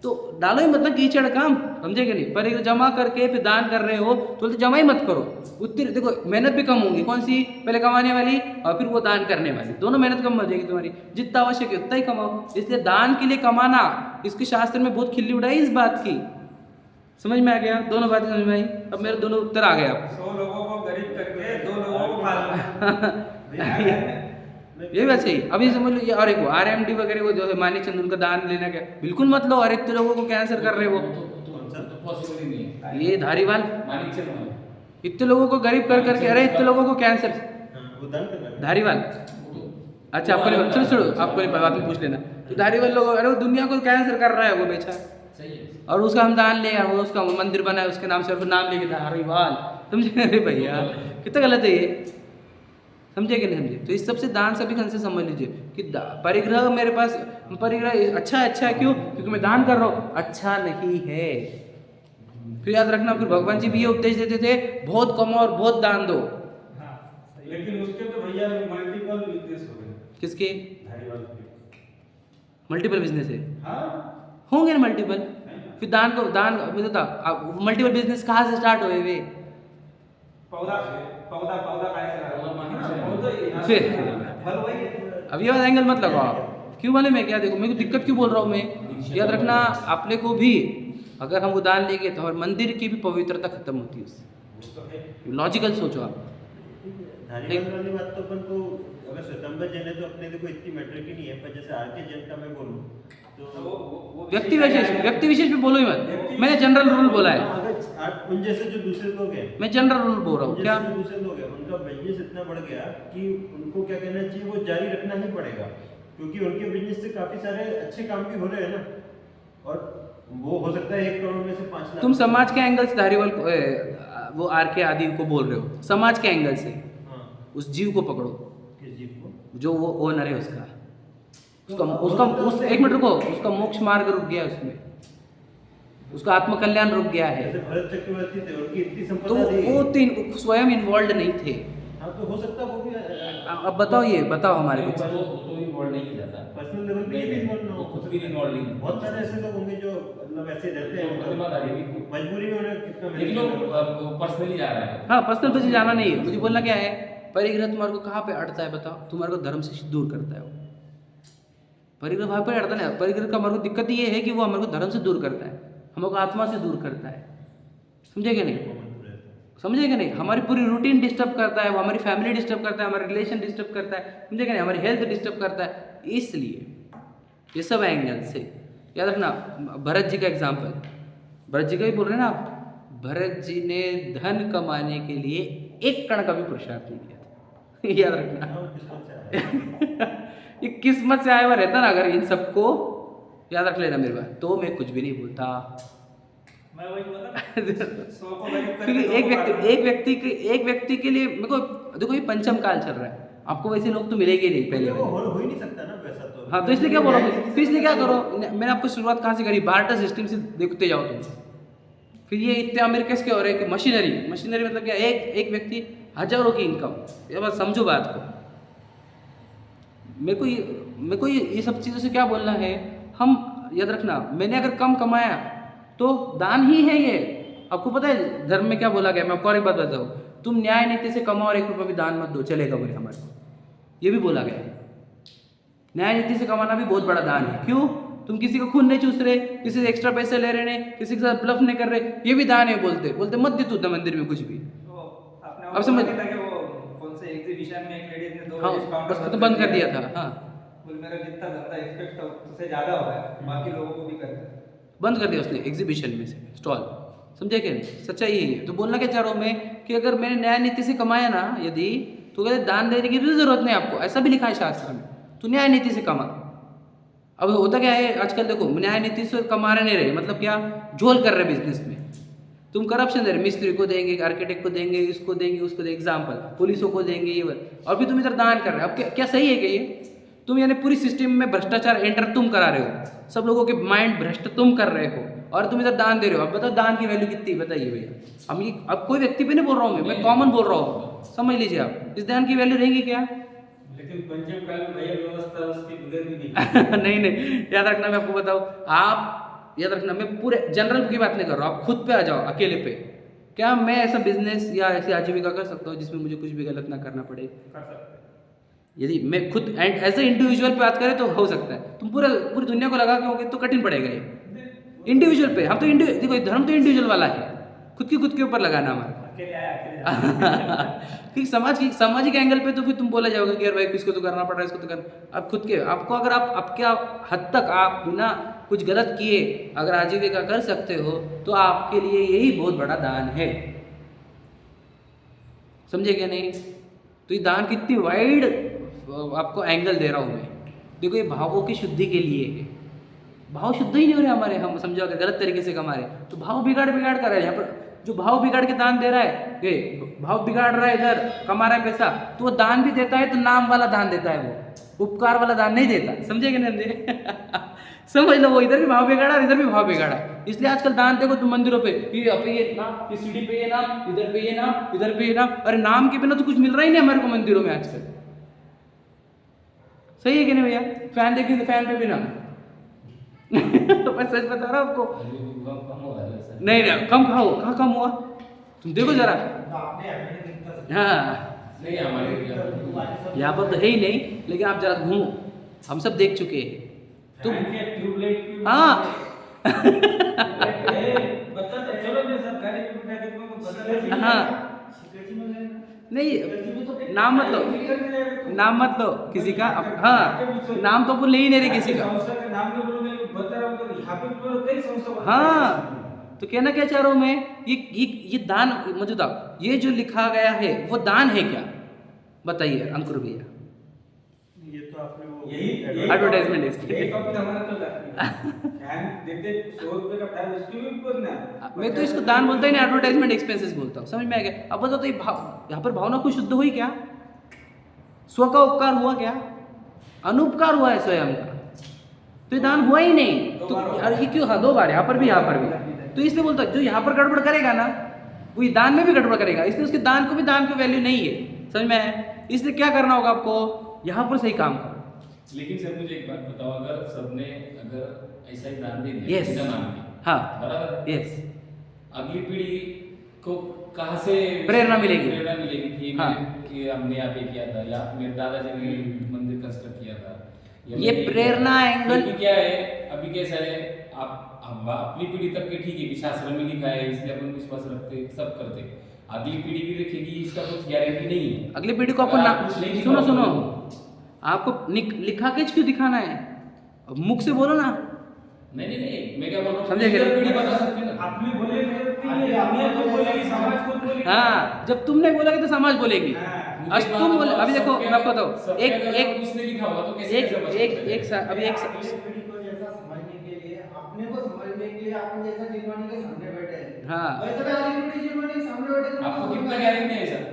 तो डालो ही मतलब कीचड़ काम, समझे कि नहीं। पर जमा करके फिर दान कर रहे हो तो जमा ही मत करो, उतनी देखो मेहनत भी कम होगी, कौन सी, पहले कमाने वाली और फिर वो दान करने वाली, दोनों मेहनत कम हो जाएगी तुम्हारी। जितना आवश्यक है उतना ही कमाओ। इसलिए दान के लिए कमाना, इसके शास्त्र में बहुत खिल्ली उड़ाई इस बात की, समझ में आ गया, दोनों बातें समझ में आई। अब मेरे दोनों उत्तर आ गए। अब 100 लोगों को गरीब करके 2 लोगों को पालना ये बात सही। अभी समझ लो ये, और एक RMD वगैरह वो जो है मानिक चंद, उनका दान लेना क्या, बिल्कुल मत लो। और इतने लोगों को कैंसर कर रहे हो, तो पॉसिबल ही नहीं है। ये धारीवाल मानिक चंद वाला, इतने लोगों को गरीब कर करके, अरे इतने लोगों को कैंसर, वो दान करना है। धारीवाल, अच्छा आपको नहीं, चलो छोड़ो आपको नहीं, बात में पूछ लेना। तो धारीवाल लोग, अरे वो दुनिया को कैंसर कर रहा है वो बेचा, सही है। और उसका हम दान ले, वो उसका मंदिर बना है उसके नाम से, और नाम लेके धारीवाल, समझे। अरे भैया कितना गलत है ये, समझे कि नहीं समझे। तो इस सबसे दान सभी ढंग से समझ लीजिए कि परिग्रह मेरे पास, परिग्रह अच्छा है क्यों, क्योंकि मैं दान कर रहा हूँ, अच्छा नहीं है। फिर याद रखना, फिर भगवान जी भी ये उपदेश देते थे, बहुत कमाओ और बहुत दान दो। लेकिन उसके तो भैया मल्टीपल बिजनेस हो गए। किसके, धारीवाल के। मल्टीपल बिजनेस है, हाँ होंगे ना मल्टीपल, फिर दान को दान मैं बता मल्टीपल बिजनेस कहाँ से स्टार्ट हुए वे पौधा पौधा पौधा कैसे पौधा पानी से पौधा यहाँ फिर फल वही है। अब ये वाला एंगल मत लगाओ आप क्यों वाले मैं क्या देखो मेरे को दिक्कत क्यों बोल रहा हूँ मैं याद रखना अपने को भी अगर हम वो दान लेंगे तो हमारे मंदिर की भी पवित्रता खत्म होती है उससे वो तो है। लॉजिकल सोचो आप धारीवाल वाली बात तो अपन को अगर श्वेतांबर जैन है तो अपने को इतनी मैटर की नहीं है, पर जैसे आर के जैन का मैं बोलूँ तो वो व्यक्ति विशेष पे बोलो ही मत मैंने जनरल रूल बोला है अगर आप उन जैसे जो दूसरे लोग हैं, मैं जनरल रूल बोल रहा हूँ उन क्या जैसे जो दूसरे लोग हैं उनका बिजनेस इतना बढ़ गया कि उनको क्या कहना चाहिए, वो जारी रखना ही पड़ेगा, क्योंकि उनके बिजनेस से काफी सारे अच्छे काम भी हो रहे हैं ना, और वो हो सकता है 1 करोड़ में से 5 लाख। तुम समाज के एंगल से धारीवाल को वो आर के आदि को बोल रहे हो समाज के एंगल से हाँ, उस जीव को पकड़ो किस जीव को? जो वो ओनर है उसका उस एक मिनट रुको उसका मोक्ष मार्ग रुक गया उसमें उसका आत्मकल्याण रुक गया है जैसे भरत चक्रवर्ती थे, उनकी इतनी तो संपदा थी। वो तीन स्वयं इन्वॉल्व नहीं थे हाँ, तो हो सकता है वो भी अब बताओ ये बताओ हमारे एक को बार वो तो इन्वॉल्व नहीं किया जाता पर्सनल लेवल पे भी इन्वॉल्व ना वो हो। खुद भी इन्वॉल्व नहीं बहुत सारे ऐसे लोग होंगे जो मतलब ऐसे रहते हैं, प्रतिमाधारी भी मजबूरी में उन्हें कितना लेकिन मैनेज करना। वो पर्सनली जा रहा है हाँ पर्सनल पे जाना नहीं है मुझे बोलना क्या है परिग्रह तुम्हारे को कहाँ पे अड़ता है बताओ तुम्हारे को धर्म से दूर करता है वो परिग्रह वहाँ पे अड़ता नहीं परिग्रह का हमारे को दिक्कत ये है कि वो हमारे को धर्म से दूर करता है हमको आत्मा से दूर करता है समझे क्या नहीं समझे क्या नहीं हमारी पूरी रूटीन डिस्टर्ब करता है वो हमारी फैमिली डिस्टर्ब करता है हमारा रिलेशन डिस्टर्ब करता है समझे क्या नहीं हमारी हेल्थ डिस्टर्ब करता है इसलिए ये सब एंगल से याद रखना भरत जी का एग्जाम्पल भरत जी का भी बोल रहे हैं ना आप भरत जी ने धन कमाने के लिए 1 कण का भी पुरुषार्थ नहीं किया था याद रखना हाँ, किस्मत से आया है। ये किस्मत से आया हुआ रहता ना अगर इन सबको याद रख लेना मेरे बात तो मैं कुछ भी नहीं बोलता मैं वही बोला ना, 100 को गरीब करके क्योंकि दो को काटना। एक व्यक्ति के लिए मेरे को देखो ये पंचम काल चल रहा है आपको वैसे लोग तो मिलेंगे नहीं पहले वो वाले। हो ही नहीं सकता ना वैसा तो। हाँ तो इसलिए क्या बोलो फिर इसलिए क्या करो मैंने आपको शुरुआत कहाँ से करी बार्टर सिस्टम से देखते जाओ तुम फिर ये इतने अमीर कैसे हो रहे हैं कि मशीनरी मतलब क्या एक व्यक्ति हजारों की इनकम ये बस समझो बात को मेरे को ये सब चीज़ों से क्या बोलना है हम याद रखना मैंने अगर कम कमाया तो दान ही है ये आपको पता है धर्म में क्या बोला गया मैं आपको और एक बात बताऊँ तुम न्याय नीति से कमाओ और 1 रुपया भी दान मत दो चलेगा बोले हमारे को ये भी बोला गया न्याय नीति से कमाना भी बहुत बड़ा दान है क्यों तुम किसी को खून नहीं चूस रहे किसी से एक्स्ट्रा पैसे ले रहे नहीं किसी के साथ ब्लफ नहीं कर रहे ये भी दान है बोलते मत दे तू मंदिर में कुछ भी वो आपने अब वो समझ- बोला था कि वो कौन से एग्जीबिशन में एक लेडीज ने 2 हाँ डिस्काउंट उसको तो बंद कर दिया था हाँ बोल मेरा जितना धंधा एक्सपेक्ट था उससे ज्यादा हो रहा है बाकी लोगों को भी कर दे बंद कर दिया उसने एग्जीबिशन में से स्टॉल समझे क्या नहीं सच्चाई यही है तो बोलना क्या चाह रहा हूँ मैं कि अगर मैंने न्याय नीति से कमाया ना यदि तो कहते दान देने की भी जरूरत नहीं आपको ऐसा भी लिखा है शास्त्र में तो न्याय नीति से कमा अब होता क्या है आजकल देखो न्याय नीति से कमा रहे नहीं रहे मतलब क्या झोल कर रहे बिजनेस में तुम करप्शन दे रहे मिस्त्री को देंगे आर्किटेक्ट को देंगे इसको देंगे उसको देंगे एग्जाम्पल पुलिसों को देंगे ये और फिर तुम इधर दान कर रहे हो अब क्या सही है क्या ये तुम यानी पूरी सिस्टम में भ्रष्टाचार एंटर तुम करा रहे हो सब लोगों के माइंड भ्रष्ट तुम कर रहे हो और तुम इधर दान दे रहे हो अब बताओ दान की वैल्यू कितनी बताइए भैया हम ये अब कोई व्यक्ति पे नहीं बोल रहा हूँ मैं कॉमन बोल रहा हूँ समझ लीजिए आप इस दान की वैल्यू रहेगी क्या लेकिन पंचम काल में भैया व्यवस्था उसकी बिगड़ भी नहीं नहीं याद रखना मैं आपको बताऊँ आप याद रखना मैं पूरे जनरल की बात नहीं कर रहा हूँ आप खुद पे आ जाओ अकेले पे क्या मैं ऐसा बिजनेस या ऐसी आजीविका कर सकता हूँ जिसमें मुझे कुछ भी गलत ना करना पड़े कर सकते हैं। यदि मैं खुद एंड एज ए इंडिविजुअल पे बात करें तो हो सकता है तुम पूरी दुनिया को लगा के होगे तो कठिन पड़ेगा ये इंडिविजुअल पे हम तो देखो धर्म तो इंडिविजुअल वाला है खुद के ऊपर लगाना हमारा अकेले आया अकेले जाए। ठीक सामाजिक एंगल पे तो फिर तुम बोला जाओगे कि यार भाई किसको तो करना पड़ रहा है इसको तो करना अब खुद के आपको अगर आप आपके हद तक आप बिना कुछ गलत किए अगर आजीविका कर सकते हो तो आपके लिए यही बहुत बड़ा दान है समझे क्या नहीं तो ये दान कितनी वाइड आपको एंगल दे रहा हूँ मैं देखो ये भावों की शुद्धि के लिए है भाव शुद्ध ही नहीं हो रहे हमारे हम समझो अगर गलत तरीके से कमा रहे तो भाव बिगाड़ कर रहे हैं यहाँ पर जो भाव बिगाड़ के दान दे रहा है ये भाव बिगाड़ रहा है इधर कमा रहा है पैसा तो वो दान भी देता है तो नाम वाला दान देता है वो उपकार वाला दान नहीं देता समझे कि नहीं समझ लो वो इधर भी भाव बिगाड़ा और इधर भी भाव बिगाड़ा इसलिए आजकल दान देखो तुम मंदिरों पे ये नाम ये सीढ़ी पे ये नाम इधर पे ये नाम इधर पे ये नाम अरे नाम के बिना तो कुछ मिल रहा ही नहीं हमारे को मंदिरों में आजकल सही है कि नहीं भैया फैन देखिए तो फैन पे भी नाम तो मैं सच बता रहा हूँ आपको। अभी भी कम हो रहा है ऐसा। नहीं नहीं कम खाओ, कहाँ कम हुआ, तुम देखो जरा। हाँ नहीं हमारे यहाँ पर तो है ही नहीं, लेकिन आप जरा घूमो, हम सब देख चुके हैं। तुम फैन के ट्यूबलाइट भी हाँ बता तो चलो मैं सब गाड़ी पे बिठा के तुमको बता देता हूँ। हाँ शिकायत में लेना। नहीं, नाम मत लो, नाम मत लो किसी का। हाँ नाम तो बोल ले ही नहीं रहे किसी का। संस्था का नाम नहीं बोलूंगा, लेकिन बता रहा हूँ तो यहाँ पे तो कई संस्था। हाँ तो कहना क्या चाह रहा हूँ मैं, ये दान मौजूदा, ये जो लिखा गया है वो दान है क्या, बताइए अंकुर भैया। ये तो आपने वो यही Advertisement इसकी। यही टॉपिक हमारा चल रहा है। फैन देते 100 रुपए का फैन, उसके भी ऊपर ना। मैं तो इसको दान बोलता ही नहीं, एडवर्टाइजमेंट एक्सपेंसेस बोलता हूँ, समझ में आ गया। अब बताओ तो ये यहाँ पर भावना को शुद्ध हुई क्या, स्व का उपकार हुआ क्या, अनुपकार हुआ है स्वयं का, तो ये दान हुआ ही नहीं। तो यार ये क्यों, हाँ 2 बार, यहाँ पर भी यहाँ पर भी। तो इसलिए बोलता जो यहाँ पर गड़बड़ करेगा ना, वो ये दान में भी गड़बड़ करेगा, इसलिए उसके दान को भी दान की वैल्यू नहीं है, समझ में आया। इसलिए क्या करना होगा आपको, यहाँ पर सही काम करो। लेकिन सर मुझे एक बात बताओ, अगर सबने अगर ऐसा ही दान दे दिया Yes. बिना नाम के, हाँ बराबर, यस, अगली पीढ़ी को कहाँ से प्रेरणा मिलेगी? प्रेरणा मिलेगी कि हाँ। कि हमने यहाँ पे किया था, या मेरे दादाजी ने मंदिर कंस्ट्रक्ट किया था, या ये मैंने प्रेरणा किया। एंगल- क्योंकि क्या है, अभी कैसा है, आप अपनी पीढ़ी तक के ठीक है कि शास्त्र में लिखा है इसलिए अपन विश्वास रखते सब करते, अगली पीढ़ी भी रखेगी इसका कुछ गारंटी नहीं है। अगली पीढ़ी को आपको अगर ना, आप कुछ नहीं सुनो दिखाओ सुनो, तो- आपको लिखा के क्यों दिखाना है, अब मुख से बोलो ना। नहीं मैं क्या बोल रहा हूँ, समझे क्या? पीढ़ी बता सकते ना। अपने बोले दुनिया तो बोलेगी, समाज खुद बोलेगी। हाँ जब तुम नहीं बोलोगे तो समाज बोलेगी। हाँ। आज तुम बोले, अभी देखो मैं आपको बताऊँ, सबके एक अगर एक उसने लिखा होगा तो कैसे एक समझ एक सकते हैं? एक सा- अभी एक सा- अगली पीढ़ी को जैसा समझने के लिए, अपने को समझने के लिए अपन जैसा जिनवानी के सामने बैठे हैं, हाँ। वैसे तो अगली पीढ़ी जिनवानी के सामने बैठे तो आपको उनको कितना समझ में गारंटी है सर?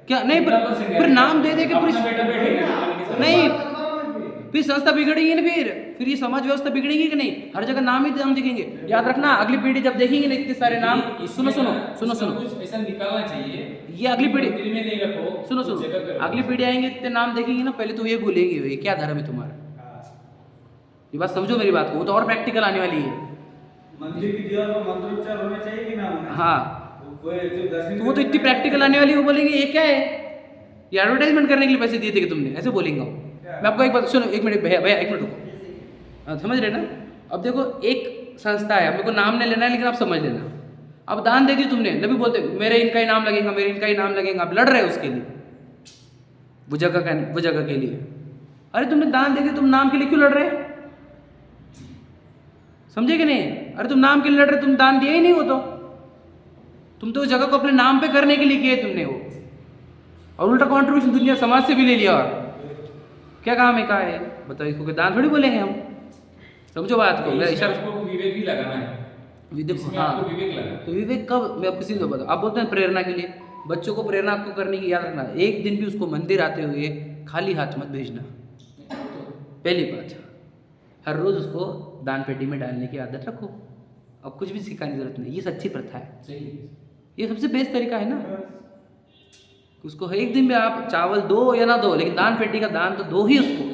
क्या नहीं, कितना percent फिर guarantee? नाम दे दे के अपना पूरी बेटा बैठेगा जिनवानी के साथ। नहीं। बात करता हूं मैं फिर। फिर संस्था बिगड़ेगी ना, फिर ये समाज व्यवस्था बिगड़ेगी कि नहीं, हर जगह नाम ही नाम दिखेंगे। याद रखना अगली पीढ़ी जब देखेंगे ना इतने सारे नाम, सुनो सुनो सुनो सुनो, कुछ ऐसा निकालना चाहिए, ये अगली पीढ़ी, दिल में नहीं रखो, सुनो कुछ सुनो, जगह पे रखो। अगली पीढ़ी आएंगे इतने नाम देखेंगे ना, पहले तो ये भूलेंगे ये क्या धर्म है तुम्हारा। ये बात समझो मेरी बात को, वो तो और प्रैक्टिकल आने वाली है। मंदिर की दीवार पर मंत्रोच्चार होना चाहिए कि ना होना चाहिए? हाँ कोई जो दर्शन तो वो तो इतनी प्रैक्टिकल आने वाली है, वो बोलेंगे ये क्या है, ये एडवर्टाइजमेंट करने के लिए पैसे दिए थे कि तुमने, ऐसे बोलेंगे वो। मैं आपको एक बात, सुनो एक मिनट भैया भैया एक मिनट रुको, हाँ समझ रहे ना। अब देखो एक संस्था है, मेरे को नाम नहीं लेना है लेकिन आप समझ लेना, अब दान दे दी तुमने, नबी बोलते मेरे इनका ही नाम लगेगा, मेरे इनका ही नाम लगेगा, आप लड़ रहे हो उसके लिए, वो जगह के लिए। अरे तुमने दान दे दी, तुम नाम के लिए क्यों लड़ रहे, समझे कि नहीं? अरे तुम नाम के लिए लड़ रहे, तुम दान दिया ही नहीं, वो तो तुम तो उस जगह को अपने नाम पे करने के लिए किए तुमने वो, और उल्टा कॉन्ट्रीब्यूशन दुनिया समाज से भी ले लिया। और क्या काम है, कहा है बताओ, इसको दान थोड़ी बोलेंगे हम, समझो बात को। मेरा इसमें इशारा, आपको विवेक ही लगाना है, देखो इसमें हाँ, आपको विवेक लगा। तो विवेक कब, मैं अब किसी को बताऊँ, आप बोलते हैं प्रेरणा के लिए, बच्चों को प्रेरणा आपको करने की, याद रखना एक दिन भी उसको मंदिर आते हुए खाली हाथ मत भेजना, पहली बात। हर रोज़ उसको दान पेटी में डालने की आदत रखो, अब कुछ भी सिखाने की जरूरत नहीं, ये सच्ची प्रथा है, सही। ये सबसे बेस्ट तरीका है ना। उसको एक दिन भी आप चावल दो या ना दो, लेकिन दान पेटी का दान तो दो ही उसको,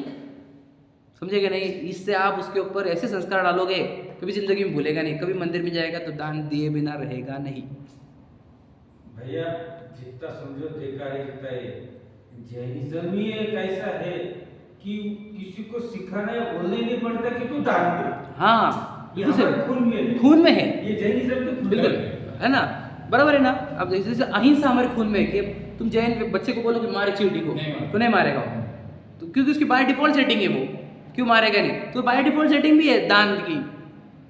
समझेगा नहीं। इससे आप उसके ऊपर ऐसे संस्कार डालोगे, कभी जिंदगी में भूलेगा नहीं, कभी मंदिर में जाएगा तो दान दिए बिना रहेगा नहीं। भैया जितना समझो देखा है जितना है, जैनिज्म ही एक ऐसा है कि किसी को सिखाना या बोलना ही नहीं पड़ता कि तू दान दे। हाँ ये बिल्कुल हमारे खून में है, खून में है, ये जैनिज्म के खून में बिल्कुल है ना, बराबर है ना। अब जैसे अहिंसा हमारे खून में है, कि तुम जैन बच्चे को बोलो कि मारे चींटी को, नहीं मारेगा। तो नहीं मारेगा वो, तो क्योंकि उसकी बाय डिफॉल्ट सेटिंग है, वो क्यों मारेगा नहीं, तो बाय डिफॉल्ट सेटिंग भी है दान की।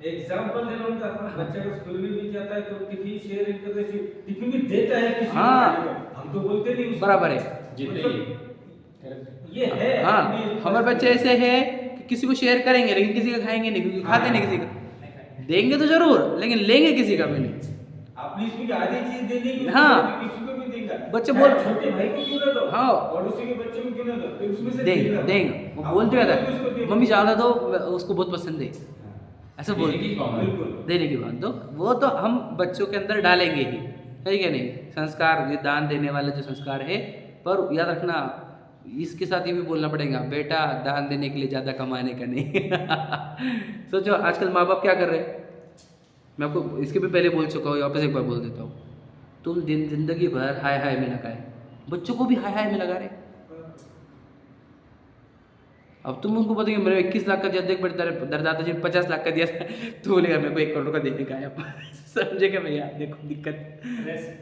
एग्जाम्पल दे रहा हूँ, अपना बच्चा को स्कूल में भी जाता है तो टिफिन शेयर करके टिफिन भी देता है किसी हाँ। को, हम तो बोलते नहीं उसको। बराबर है, जितने मतलब ही ये है हाँ अपनी- हमारे बच्चे ऐसे हैं कि किसी को शेयर करेंगे लेकिन किसी का खाएंगे नहीं, क्योंकि खाते नहीं किसी का, देंगे तो जरूर लेकिन लेंगे किसी का भी नहीं। अपनी इसमें आधी चीज देने की, हाँ। किसी को भी देगा, बच्चे चाहे बोल- छोटे भाई को क्यों ना दो, हाँ। पड़ोसी के बच्चे को क्यों ना दो, तो उसमें से देंगे देगा। देंगे, वो आप बोलते उसको रहता दे है दो। मम्मी ज़्यादा दो, उसको बहुत पसंद है, ऐसा देने बोलते की कॉमन। बिल्कुल देने की बात तो वो तो हम बच्चों के अंदर डालेंगे ही, है क्या नहीं, संस्कार, ये दान देने वाला जो संस्कार है। पर याद रखना इसके साथ ये भी बोलना पड़ेगा, बेटा दान देने के लिए ज़्यादा कमाने का नहीं। सोचो आजकल माँ बाप क्या कर रहे हैं, मैं आपको इसके भी पहले बोल चुका हूँ, वापस एक बार बोल देता हूँ। तुम जिंदगी भर हाय हाय में लगाए, बच्चों को भी हाय हाय में लगा रहे। अब तुम उनको बताओगे मेरे 21 लाख का देख बड़े दरदाता जी 50 लाख का दिया था, तो बोलेगा मेरे को 1 करोड़ का देने का है। समझेगा भैया, देखो दिक्कत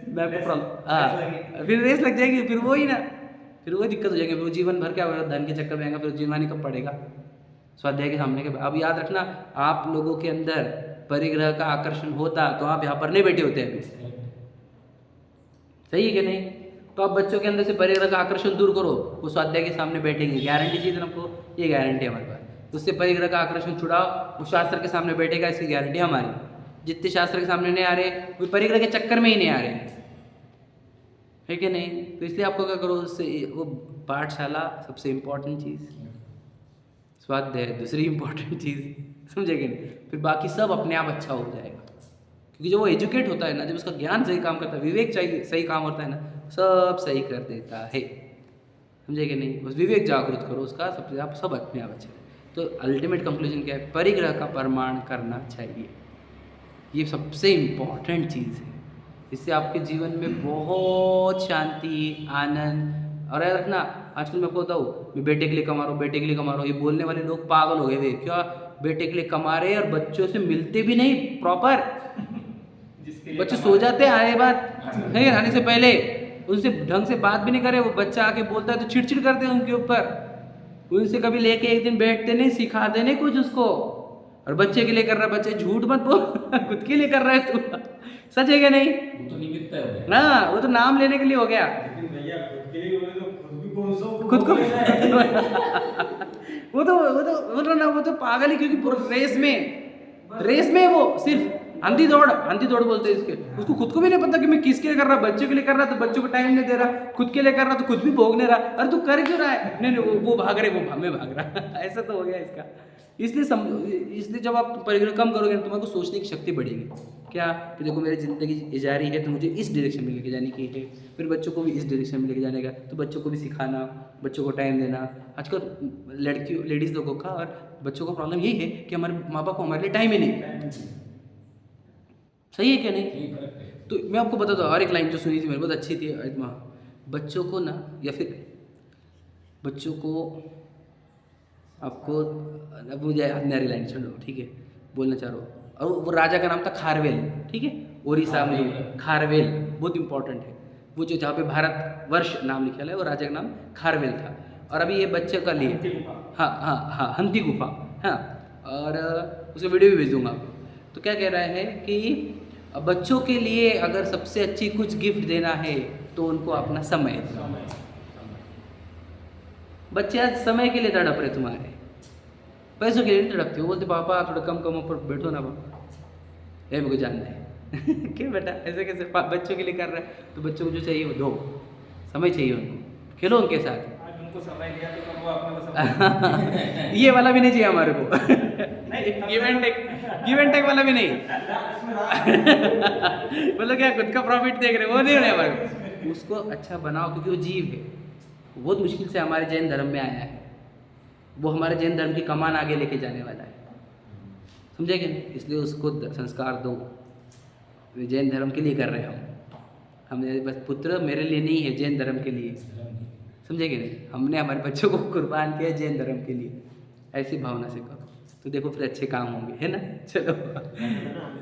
मैं आपको प्रॉब्लम, हाँ फिर रेस लग जाएगी, फिर वही ना, फिर वही दिक्कत हो जाएगी, फिर वो जीवन भर क्या होगा, धन के चक्कर में आएगा, फिर जीवानी कब पड़ेगा स्वाध्याय के सामने के। अब याद रखना, आप लोगों के अंदर परिग्रह का आकर्षण होता तो आप यहाँ पर नहीं बैठे होते अभी, सही है कि नहीं? तो आप बच्चों के अंदर से परिग्रह का आकर्षण दूर करो, वो स्वाध्याय के सामने बैठेंगे, गारंटी चाहिए हमको, ये गारंटी है हमारे पास। उससे परिग्रह का आकर्षण छुड़ाओ, वो शास्त्र के सामने बैठेगा, इसकी गारंटी हमारी। जितने शास्त्र के सामने नहीं आ रहे वो परिग्रह के चक्कर में ही नहीं आ रहे, है कि नहीं? तो इसलिए आपको क्या करो, उससे वो पाठशाला सबसे इम्पोर्टेंट चीज़, स्वाध्याय दूसरी इम्पोर्टेंट चीज़, समझेंगे नहीं? फिर बाकी सब अपने आप अच्छा हो जाएगा, क्योंकि जब वो एजुकेट होता है ना, जब उसका ज्ञान सही काम करता है, विवेक चाहिए सही काम होता है ना, सब सही कर देता है, समझे कि नहीं? बस विवेक जागृत करो उसका, सबसे आप सब अपने आप अच्छे। तो अल्टीमेट कंक्लूजन क्या है, परिग्रह का प्रमाण करना चाहिए, ये सबसे इम्पोर्टेंट चीज़ है। इससे आपके जीवन में बहुत शांति, आनंद। और याद रखना, आजकल मैं आपको बताऊँ, मैं बेटे के लिए कमा रहा हूँ, बेटे के लिए कमा रहा हूँ, ये बोलने वाले लोग पागल हो गए थे। क्या बेटे के लिए कमा रहे और बच्चों से मिलते भी नहीं प्रॉपर, बच्चे सो जाते हैं आए बात नहीं आने से पहले, उनसे ढंग से बात भी नहीं करे, वो बच्चा आके बोलता है तो चिड़चिड़ करते हैं उनके ऊपर, उनसे कभी लेके एक दिन बैठते नहीं, सिखाते नहीं कुछ उसको। और बच्चे के लिए कर रहा है, बच्चे झूठ मत बोल, खुद के लिए कर रहा है तू, सच है क्या नहीं? वो तो निमित्त है ना, वो तो नाम लेने के लिए हो गया, लेकिन भैया खुद के लिए बोले तो खुद भी कौन सा खुद को वो तो पागल ही, क्योंकि पूरा रेस में वो सिर्फ अंधी दौड़ बोलते हैं इसके। उसको खुद को भी नहीं पता कि मैं किसके लिए कर रहा, बच्चों के लिए कर रहा तो बच्चों को टाइम नहीं दे रहा, खुद के लिए कर रहा तो खुद भी भोग नहीं रहा। अरे तू कर क्यों रहा है? नहीं वो भाग रहे, वो मैं भाग रहा। ऐसा तो हो गया इसका। इसलिए जब आप परिग्रह कम करोगे तुम्हारे सोचने की शक्ति बढ़ेगी। क्या कि देखो मेरी ज़िंदगी जा रही है तो मुझे इस डायरेक्शन में लेके जाने की है, फिर बच्चों को भी इस डायरेक्शन में लेके जाने का, तो बच्चों को भी सिखाना, बच्चों को टाइम देना। आजकल लेडीज़ लोगों का और बच्चों का प्रॉब्लम यही है कि हमारे माँ बाप को हमारे लिए टाइम ही नहीं। सही है क्या नहीं? तो मैं आपको बताता हूँ, और एक लाइन जो सुनी थी मेरे बहुत अच्छी थी, बच्चों को ना, या फिर बच्चों को आपको, अब मुझे नई लाइन छोड़ो, ठीक है, बोलना चाह रहा हूँ। और वो राजा का नाम था खारवेल, ठीक है, उड़ीसा में खारवेल बहुत इंपॉर्टेंट है। वो जो जहाँ पे भारत वर्ष नाम लिखा है वो राजा का नाम खारवेल था। और अभी ये बच्चे का लिए हाँ हंती गुफा, हाँ, और उसका वीडियो भी भेज दूंगा आपको। तो क्या कह रहा है कि बच्चों के लिए अगर सबसे अच्छी कुछ गिफ्ट देना है तो उनको अपना समय दो। बच्चे आज समय के लिए तड़प रहे, तुम्हारे पैसों के लिए नहीं तड़पते। वो बोलते पापा थोड़ा कम कम ऊपर बैठो ना पापा, ये मेरे को जानना है। क्यों बेटा ऐसे कैसे बच्चों के लिए कर रहा है? तो बच्चों को जो चाहिए वो दो, समय चाहिए उनको, खेलो उनके साथ। आज उनको समय दिया तो कब वो अपने को समय ये वाला भी नहीं चाहिए हमारे को, गिव एंड टेक वाला भी नहीं। मतलब क्या खुद का प्रॉफिट देख रहे, वो नहीं होने हमारे को। उसको अच्छा बनाओ, क्योंकि वो जीव है, बहुत मुश्किल से हमारे जैन धर्म में आया है, वो हमारे जैन धर्म की कमान आगे लेके जाने वाला है, समझे कि नहीं? इसलिए उसको संस्कार दो। जैन धर्म के लिए कर रहे हैं हम बस पुत्र मेरे लिए नहीं है, जैन धर्म के लिए, समझे कि नहीं? हमने हमारे बच्चों को कुर्बान किया जैन धर्म के लिए। ऐसी भावना से करो तो देखो फिर अच्छे काम होंगे, है ना? चलो।